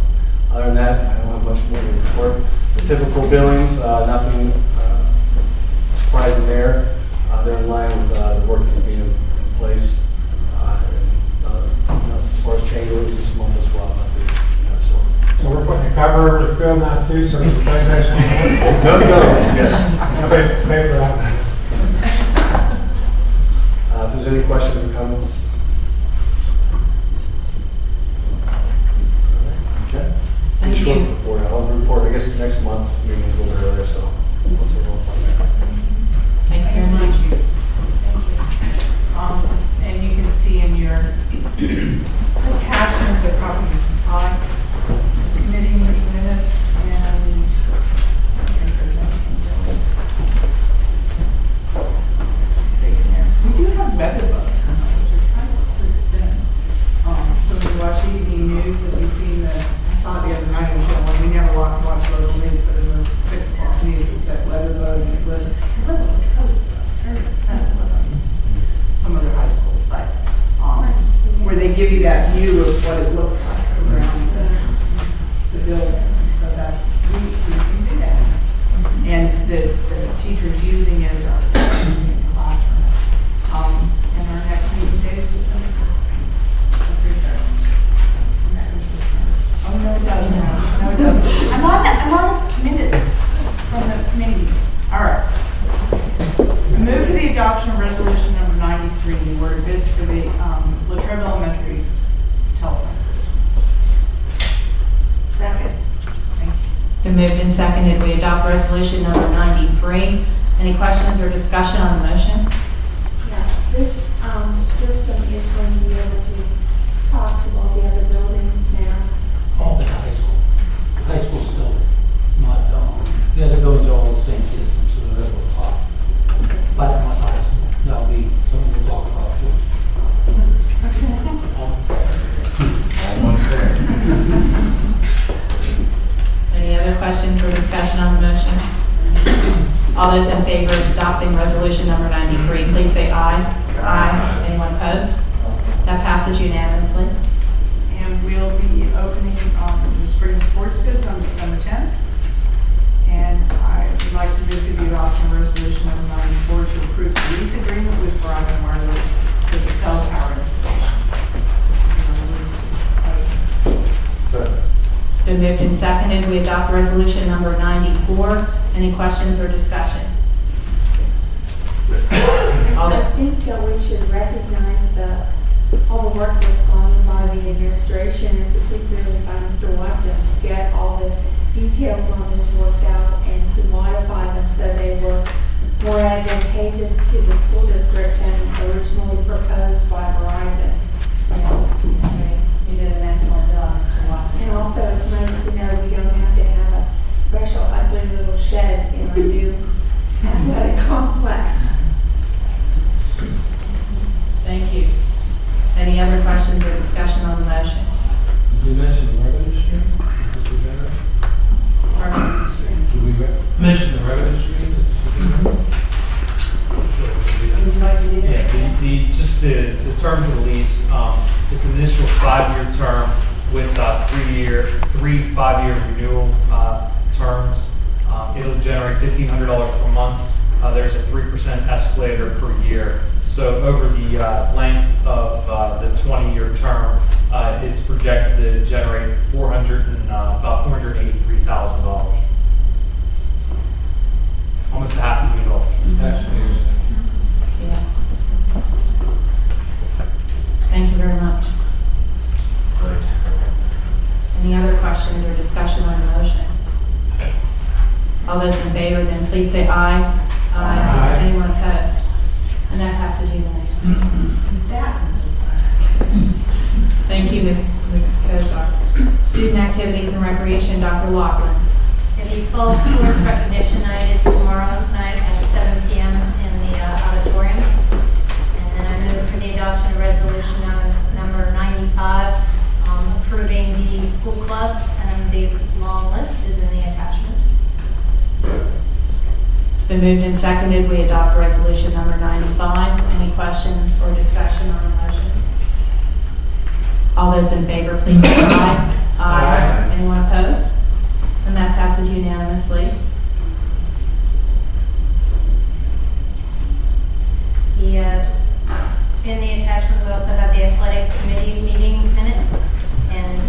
other than that, I don't have much more to report. The typical billings, nothing surprising there. They're in line with the work that's being in place. As far as change orders this month as well, nothing of that sort. So we're putting a cover over the field now too, so we can play baseball. No, yeah. Pay for that. If there's any questions or comments. Okay. Thank Short you. report. I'll report, I guess, next month, meeting is a little bit earlier, so we'll see what we'll find. Thank you very much. And you can see in your attachment the property and supply committee minutes and we do have weather bugs, which is kind of thin. So we watch evening news, and we've seen I saw it the other night, we never watch local news, but in the 6 o'clock news it said weather bug, and it wasn't Latrobe. I was very upset it wasn't some other high school, but where they give you that view of what it looks like around the buildings, and so that's, we can do that. And the teachers using it are using it in the classroom. And our next meeting date is December 3rd. Oh, no, it doesn't. No, it doesn't. I'm on the minutes from the committee. All right. I move for the adoption of resolution number 93, the award of bids for the Latrobe Elementary telephone system. Second. Thank you. Been moved and seconded, we adopt resolution number 93. Any questions or discussion on the motion? Yeah, this system is going to be able to talk to all the other buildings now. All the high school. High school still not, the other buildings are all the same system, so they're able to talk. But not high school. That'll be something we'll talk about soon. Almost there. Any other questions or discussion on the motion? All those in favor of adopting resolution number 93, please say aye. Aye. Anyone opposed? That passes unanimously. And we'll be opening the spring sports goods on December 10th. And I would like to move to the adoption of resolution number 94 to approve the lease agreement with Verizon Wireless for the cell tower installation. It's been moved and seconded, we adopt resolution number 94. Any questions or discussion? I think we should recognize all the work that's gone by the administration, and particularly by Mr. Watson, to get all the details on this worked out and to modify them so they were more advantageous to the school district than originally proposed by Verizon. You did an excellent job, Mr. Watson. And also, it's nice to know we don't have to have a special ugly little shed in our new athletic complex. It's an initial 5-year term with three 5-year renewal terms. It'll generate $1,500 per month. There's a 3% escalator per year. So over the length of the 20-year term, it's projected to generate about $483,000. Almost $500,000. Yes. Thank you very much. Any other questions or discussion on the motion? All those in favor, then please say aye. Aye. Anyone opposed? And that passes unanimously. Thank you, Mrs. Kozar. Student activities and recreation, Dr. Laughlin. The fall sports recognition night is tomorrow night at 7 p.m. in the auditorium. And then I move for the adoption of resolution number 95, approving the school clubs, and the long list is in the attachment. It's been moved and seconded. We adopt resolution number 95. Any questions or discussion on the motion? All those in favor, please say aye. Aye. Anyone opposed? And that passes unanimously. In the attachment, we also have the athletic committee meeting minutes. And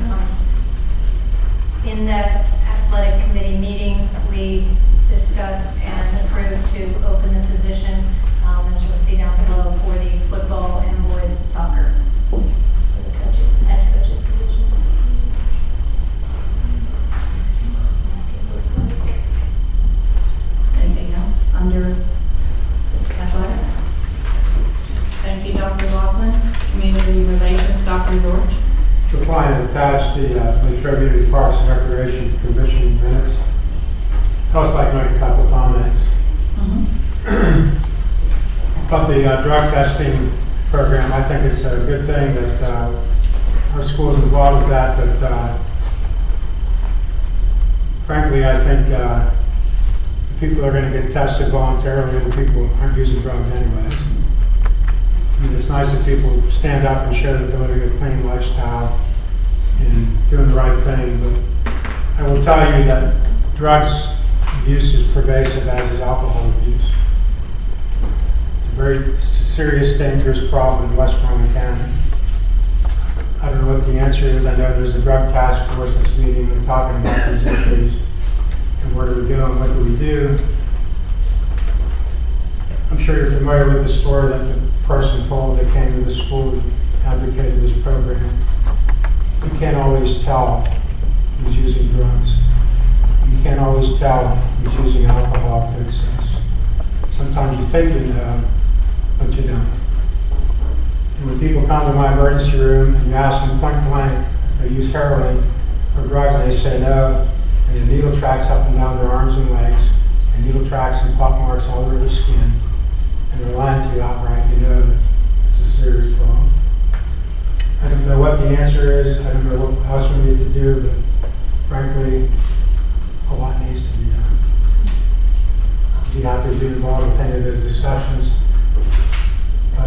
in that athletic committee meeting, we discussed and approved to open the position, as you'll see down below, for the football and boys soccer, for the coaches, head coaches position. Anything else under athletics? Thank you, Dr. Laughlin. Community relations, Dr. Zorch. You'll find attached the Latrobe Parks and Recreation Commission minutes. I also like to make a couple of comments. About the drug testing program, I think it's a good thing that our school is involved with that, but frankly, I think the people are going to get tested voluntarily and the people who aren't using drugs anyways. I mean, it's nice that people stand up and show that they're living a clean lifestyle and doing the right thing, but I will tell you that drugs abuse is pervasive, as is alcohol abuse. It's a very serious, dangerous problem in West Roman County. I don't know what the answer is. I know there's a drug task force that's meeting and talking about these issues. And what do we do and what do we do? I'm sure you're familiar with the story that the person told that came to the school and advocated this program. You can't always tell who's using drugs. You can't always tell who's using alcohol to excess. Sometimes you think you know, but you don't. And when people come to my emergency room and you ask them point blank, they use heroin or drugs, and they say no, and the needle tracks up and down their arms and legs, and needle tracks and pock marks all over their skin, and they're lying to you outright, you know that it's a serious problem. I don't know what the answer is. I don't know what else we need to do, but frankly, a lot needs to be done. You have to be involved with any of the discussions, but I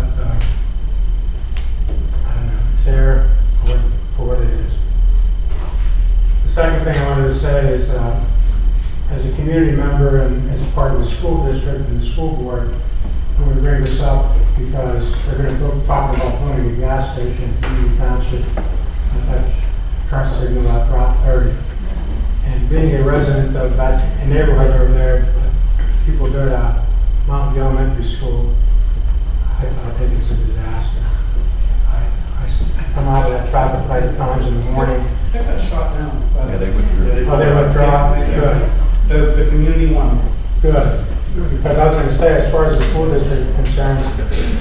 don't know. It's there for what it is. The second thing I wanted to say is, as a community member and as part of the school district and the school board, I'm going to bring this up because they're going to talk about putting a gas station in the township at that truck signal at Route 30. And being a resident of that neighborhood over there, people go to Mountain View Elementary School, I think it's a disaster. I come out of that traffic light at times in the morning. They got shot down. Yeah, they withdrew. Oh, they withdrew? Good. The community one. Good. Because I was going to say, as far as the school district is concerned,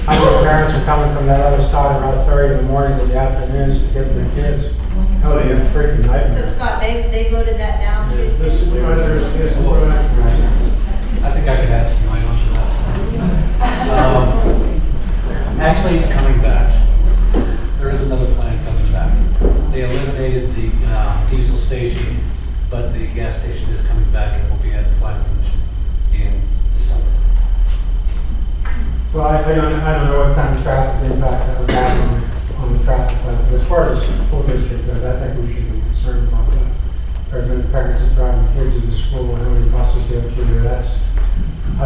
how many parents are coming from that other side of Route 30 in the mornings and the afternoons to get their kids? Oh, they get freaking nightmare. So Scott, they voted that down Tuesday? I think I could add some light on that. Actually, it's coming back. There is another plan coming back. They eliminated the diesel station, but the gas station is coming back and will be at the planning commission in December. Well, I don't know what kind of traffic impact that would have on the traffic light. as far as the school district goes, I think we should be concerned about that. There's been parents driving kids into school and how many buses go through there. That's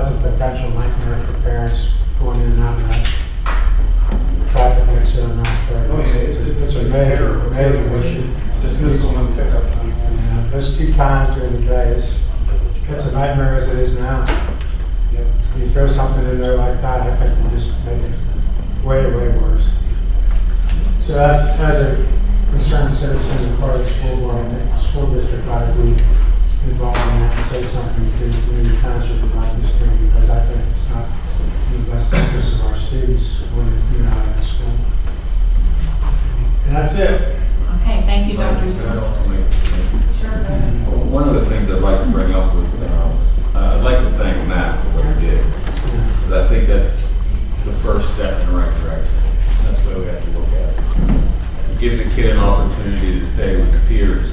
a potential nightmare for parents going in and out of that traffic accident on that track. Oh, yeah, It's a major issue. Dismissal and pickup time. Yeah, those 2 times during the day, it's a nightmare as it is now. You throw something in there like that, I think you just make it way, way worse. So as a concerned citizen and part of the school board, I think the school district ought to be involved in that and say something to the township about this thing, because I think it's not in the best interest of our students when they're out of school. And that's it. Okay, thank you, Dr. Can I also make a statement? Sure. One of the things I'd like to bring up was, I'd like to thank Matt for what he did. Because I think that's the first step in the right direction. That's the way we have to look at it. It gives a kid an opportunity to say to his peers,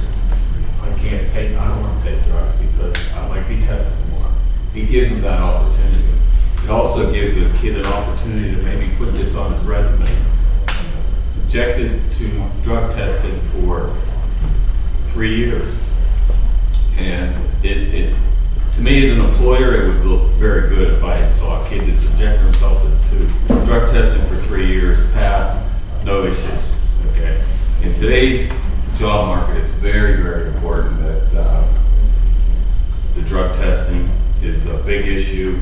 I don't want to take drugs because I might be tested more. He gives them that opportunity. It also gives a kid an opportunity to maybe put this on his resume. Subjected to drug testing for 3 years. And it to me as an employer, it would look very good if I saw a kid that subjected himself to drug testing for 3 years, passed, no issues, okay? In today's job market, it's very, very important that the drug testing is a big issue.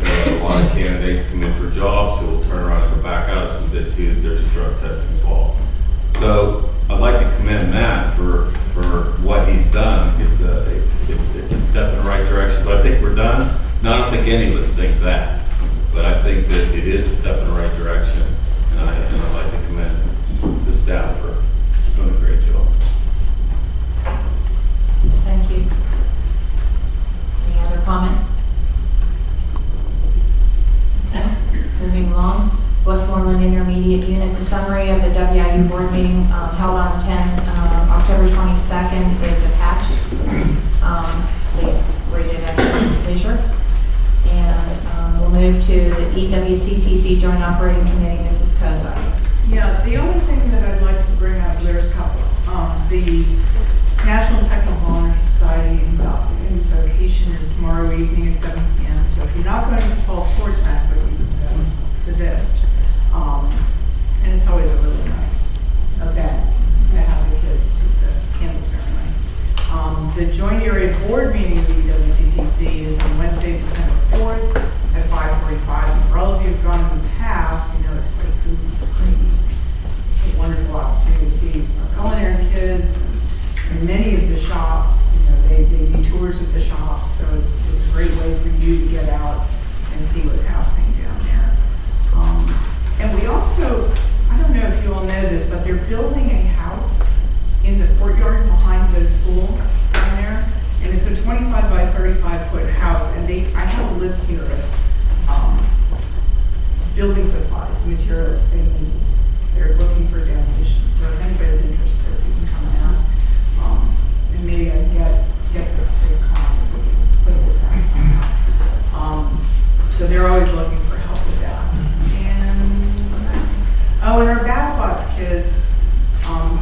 A lot of candidates come in for jobs who will turn around and go back out as soon as they see that there's a drug testing involved. So I'd like to commend Matt for what he's done. It's a step in the right direction, but I think we're done. Now, I don't think any of us think that, but I think that it is a step in the right direction, and I'd like to commend the staff for doing a great job. Thank you. Any other comment? Moving along, Westmoreland Intermediate Unit. The summary of the WIU board meeting held on October 22nd is attached. Please read it at your leisure. And we'll move to the EWCTC Joint Operating Committee, Mrs. Kozar. Yeah, the only thing that I'd like to bring up, there's a couple. The National Technical Honor Society invocation is tomorrow evening at 7 p.m. So if you're not going to the fall sports banquet, you can go to this. And it's always a really nice event to have the kids do the candle ceremony. The joint area board meeting of the EWCTC is on Wednesday, December 4th at 5:45. And for all of you who've gone in the past, you know it's great food and great. It's a wonderful opportunity to see our culinary kids and many of the shops. You know, they do tours of the shops, so it's a great way for you to get out and see what's happening down there. And we also, I don't know if you all know this, but they're building a house in the courtyard behind the school down there, and it's a 25 by 35 foot house. And I have a list here of building supplies, materials they need. They're looking for donations, so if anybody's interested, you can come and ask. And maybe I can get this to put this out somehow. So they're always looking for help with that. And our BattleBots kids,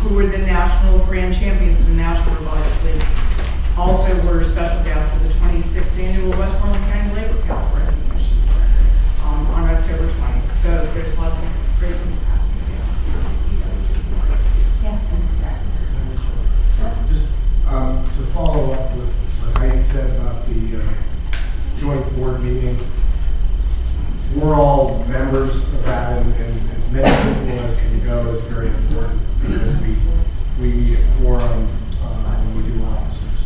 who were the national grand champions in the National Robotics League, also were special guests at the 26th annual Westmoreland County Labor Council recognition on October 20th. So there's lots of great things happening there. Yes. Just to follow up with what Heidi said about the joint board meeting, we're all members of that, and as many people as can go is very important, because we need a quorum when we do officers.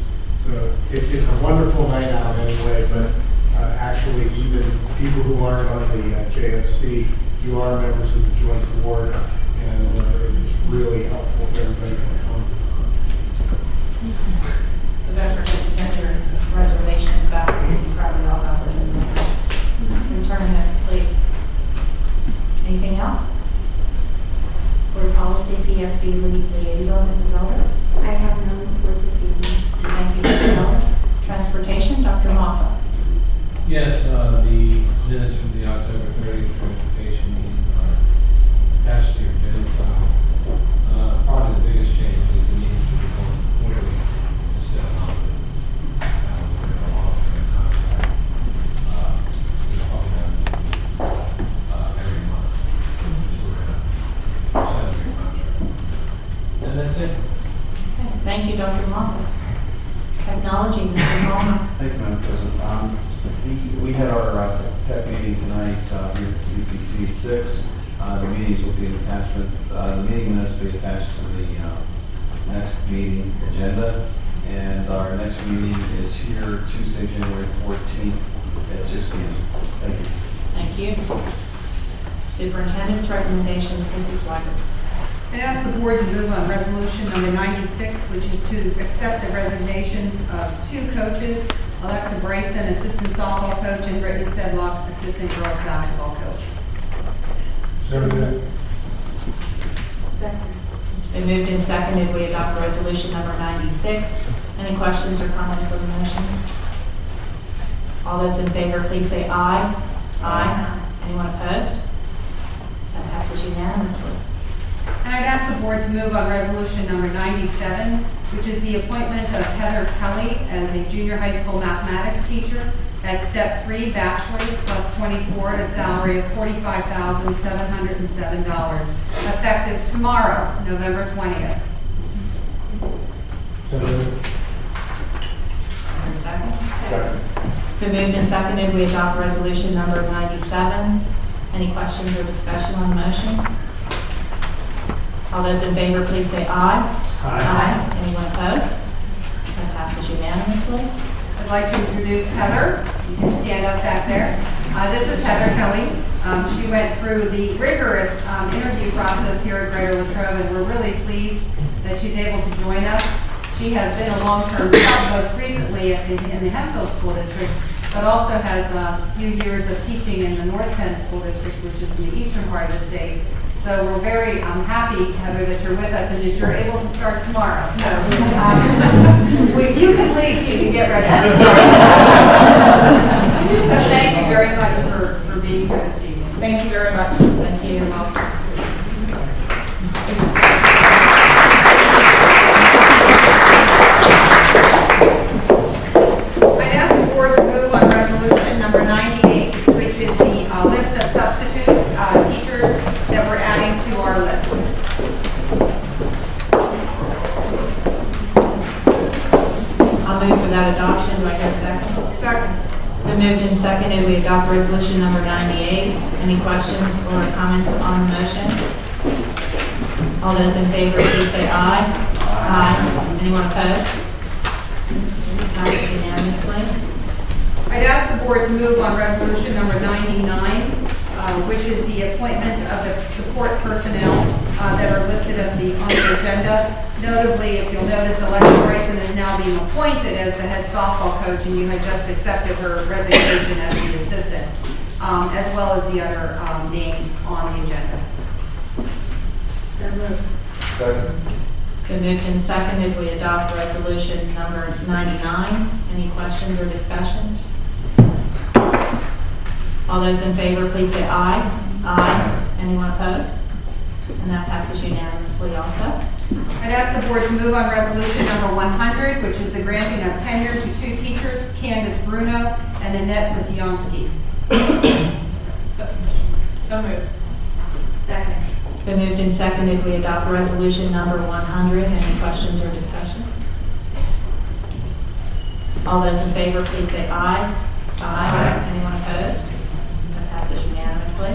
So it's a wonderful night out anyway, but actually even people who aren't on the JSC, you are members of the joint board, and it's really helpful for everybody to come. So don't forget to send your reservations back. You probably all got them in there. Return those, please. Anything else? Board Policy PSB Liaison, Mrs. Elder? I have none for this evening. Thank you, Mrs. Elder. Transportation, Dr. Moffa. Yes, the minutes from the October 30th transportation meeting are attached to your agenda file. Technology, Mr. Palmer. Thank you, Madam President. We had our tech meeting tonight here at the CTC at 6. The meetings will be an attachment. The meeting minutes will be attached to the next meeting agenda. And our next meeting is here Tuesday, January 14th at 6 p.m. Thank you. Thank you. Superintendent's recommendations, Mrs. Swigert. I ask the board to move on resolution number 96, which is to accept the resignations of 2 coaches, Alexa Bryson, assistant softball coach, and Brittany Sedlock, assistant girls basketball coach. Second. It's been moved and seconded. We adopt resolution number 96. Any questions or comments on the motion? All those in favor, please say aye. Aye. Anyone opposed? That passes unanimously. And I'd ask the board to move on resolution number 97, which is the appointment of Heather Kelly as a junior high school mathematics teacher at step 3, bachelor's plus 24 at a salary of $45,707, effective tomorrow, November 20th. Second. It's been moved and seconded. We adopt resolution number 97. Any questions or discussion on the motion? All those in favor, please say aye. Aye. Anyone opposed? That passes unanimously. I'd like to introduce Heather. You can stand up back there. This is Heather Kelly. She went through the rigorous interview process here at Greater Latrobe, and we're really pleased that she's able to join us. She has been a long-term sub, most recently in the Hemphill School District, but also has a few years of teaching in the North Penn School District, which is in the eastern part of the state. So we're very happy, Heather, that you're with us and that you're able to start tomorrow. So you can leave so you can get ready. So thank you very much for being here this evening. Thank you very much. Thank you. You're welcome. I'd ask the board to move on resolution number 98, which is the list of substitutes, teachers that we're adding to our list. I'll move for that adoption. Do I get a second? Second. It's been moved and seconded. We adopt resolution number 98. Any questions or comments on the motion? All those in favor, please say aye. Aye. Anyone opposed? Passes unanimously. I'd ask the board to move on resolution number 99, which is the appointment of the support personnel that are listed on the agenda. Notably, if you'll notice, Alexa Bryson is now being appointed as the head softball coach, and you had just accepted her resignation as the assistant, as well as the other names on the agenda. It's been moved and seconded. We adopt resolution number 99. Any questions or discussion? All those in favor, please say aye. Aye. Anyone opposed? And that passes unanimously also. I'd ask the board to move on resolution number 100, which is the granting of tenure to 2 teachers, Candace Bruno and Annette Wasionsky. So moved. Second. It's been moved and seconded. We adopt resolution number 100. Any questions or discussion? All those in favor, please say aye. Aye. Anyone opposed? That passes unanimously.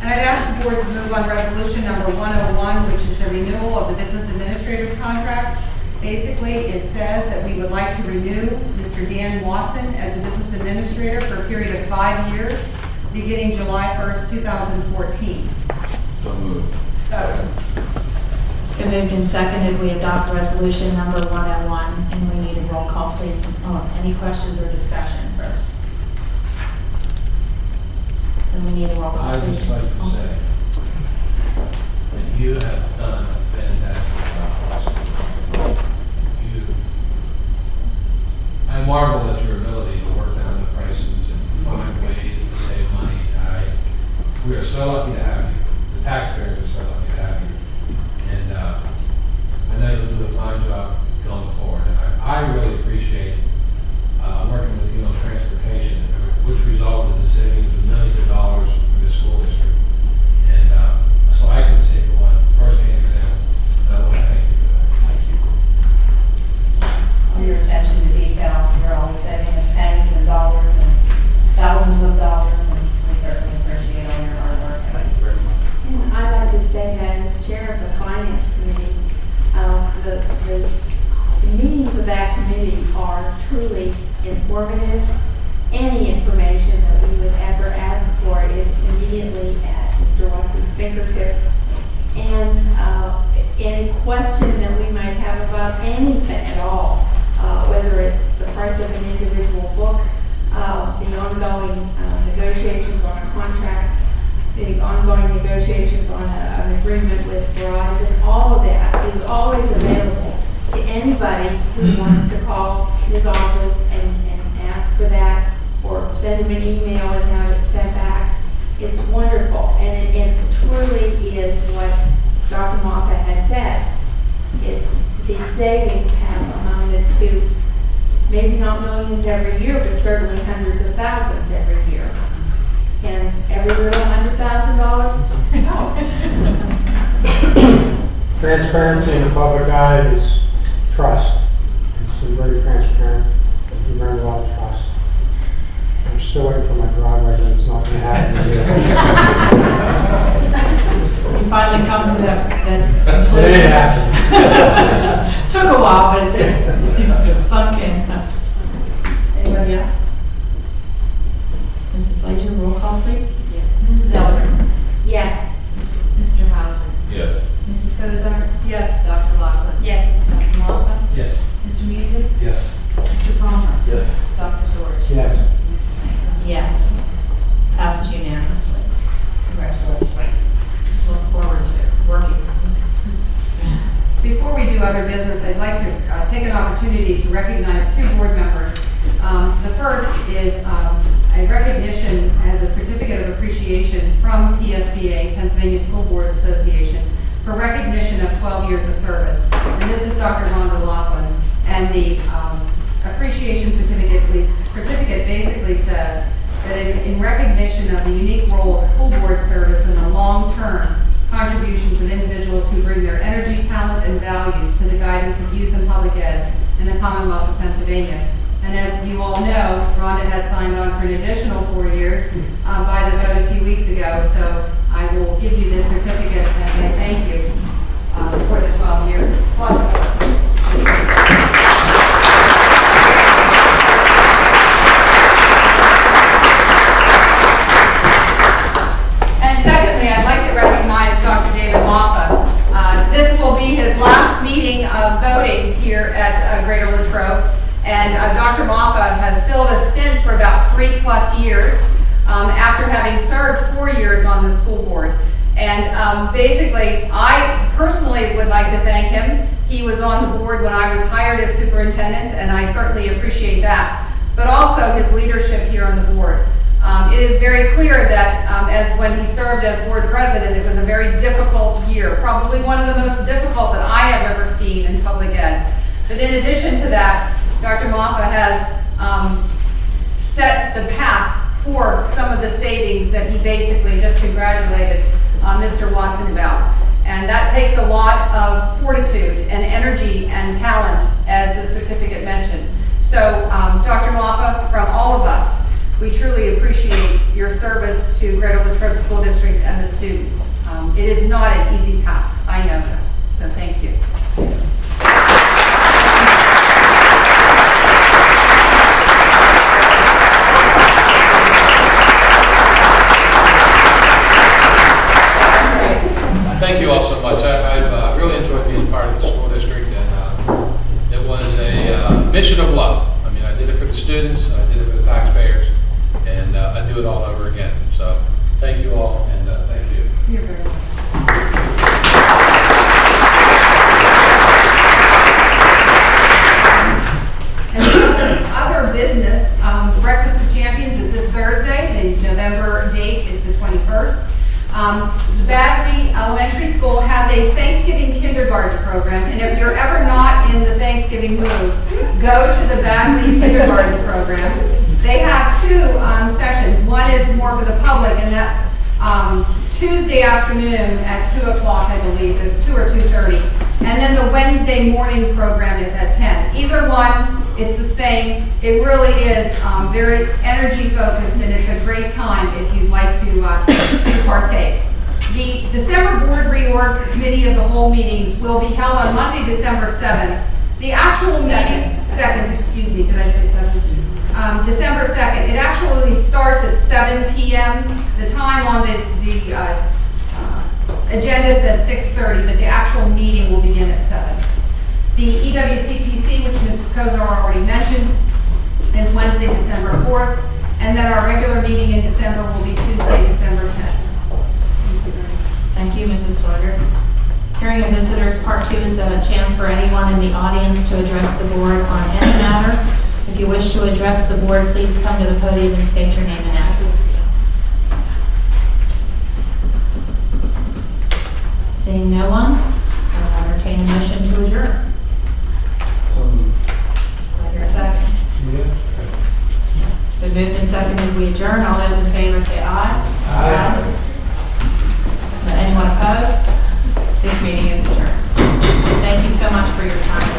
And I'd ask the board to move on resolution number 101, which is the renewal of the business administrator's contract. Basically, it says that we would like to renew Mr. Dan Watson as the business administrator for a period of 5 years, beginning July 1st, 2014. So moved. It's been moved and seconded. We adopt resolution number 101, and we need a roll call, please. Any questions or discussion first? Then we need a roll call, I'd please. just like to say that you have done a fantastic job. I marvel at your ability to work down the prices and find ways to save money. We are so lucky to have you. The taxpayers are so lucky to have you. And I know you'll do a fine job going forward. And I really appreciate working with you on transportation, which resulted in the savings of millions of dollars for the school district. And so I can say for one first-hand example, and I want to thank you for that. Thank you. Your attention to detail. informative. Any information that we would ever ask for is immediately at Mr. Watson's fingertips. And any question that we might have about anything at all, whether it's the price of an individual book, the ongoing negotiations on a contract, the ongoing negotiations on an agreement with Verizon, all of that is always available to anybody who wants to call his office and ask for that, or send him an email and have it sent back. It's wonderful, and it truly is what Dr. Moffat has said. The savings have amounted to maybe not millions every year, but certainly hundreds of thousands every year. And every little $100,000? No. Transparency in the public eye is trust. It's been very transparent. You learn a lot of trust. I'm still waiting for my driveway, but it's not going to happen yet. You finally come to that conclusion. Yeah. Took a while, but it sunk in. Anybody else? Mrs. Leisure, roll call, please. Yes. Mrs. Elder? Yes. Mr. Hauser? Yes. Mrs. Cozart? Yes. Dr. Lockwood? Yes. Dr. Malka? Yes. Mr. Music? Yes. Mr. Palmer? Yes. Dr. Sorge? Yes. Mrs. Hanks? Yes. Passes unanimously. Congratulations. Look forward to working. Before we do other business, I'd like to take an opportunity to recognize two board members. The first is a recognition as a certificate of appreciation from PSBA, Pennsylvania School Boards Association, for recognition of 12 years of service. And this is Dr. Rhonda Laughlin. And the appreciation certificate basically says that in recognition of the unique role of school board service and the long-term contributions of individuals who bring their energy, talent, and values to the guidance of youth and public ed in the Commonwealth of Pennsylvania. And as you all know, Rhonda has signed on for an additional 4 years by the vote a few weeks ago. So I will give you this certificate as a thank you for the 12 years plus. And secondly, I'd like to recognize Dr. David Moffa. This will be his last meeting of voting here at Greater Latrobe. And Dr. Moffa has filled a stint for about 3+ years after having served 4 years on the school board. And basically, I personally would like to thank him. He was on the board when I was hired as superintendent, and I certainly appreciate that. But also his leadership here on the board. It is very clear that as when he served as board president, it was a very difficult year, probably one of the most difficult that I have ever seen in public ed. But in addition to that, Dr. Moffa has set the path for some of the savings that he basically just congratulated Mr. Watson about. And that takes a lot of fortitude and energy and talent, as the certificate mentioned. So Dr. Moffa, from all of us, we truly appreciate your service to Greater Latrobe School District and the students. It is not an easy task, I know that, so thank you. Thank you all so much. I've really enjoyed being part of the school district, and it was a mission of love. I mean, I did it for the students, I did it for the taxpayers, and I do it all over again. So thank you all, and thank you. You're very welcome. And other business, Breakfast of Champions is this Thursday. The November date is the 21st. The Bagley Elementary School has a Thanksgiving kindergarten program, and if you're ever not in the Thanksgiving mood, go to the Bagley kindergarten program. They have two sessions. One is more for the public, and that's Tuesday afternoon at 2 o'clock, I believe. It's 2 or 2:30. And then the Wednesday morning program is at 10. Either one, it's the same. It really is very energy focused, and it's a great time if you'd like to partake. The December Board Reorg Committee of the Whole meetings will be held on Monday, December 7th. The actual meeting, 2nd, excuse me, did I say 7th? December 2nd. It actually starts at 7 p.m. The time on the agenda says 6:30, but the actual meeting will begin at 7. The EWCTC, which Mrs. Kozar already mentioned, is Wednesday, December 4th, and then our regular meeting in December will be Tuesday, December 10th. Thank you, Mrs. Sawyer. Hearing of visitors, part 2 is a chance for anyone in the audience to address the board on any matter. If you wish to address the board, please come to the podium and state your name and address. Seeing no one, I'll entertain a motion to adjourn. Do I hear a second? It's been moved and seconded, we adjourn. All those in favor say aye. Aye. Anyone opposed? This meeting is adjourned. Thank you so much for your time.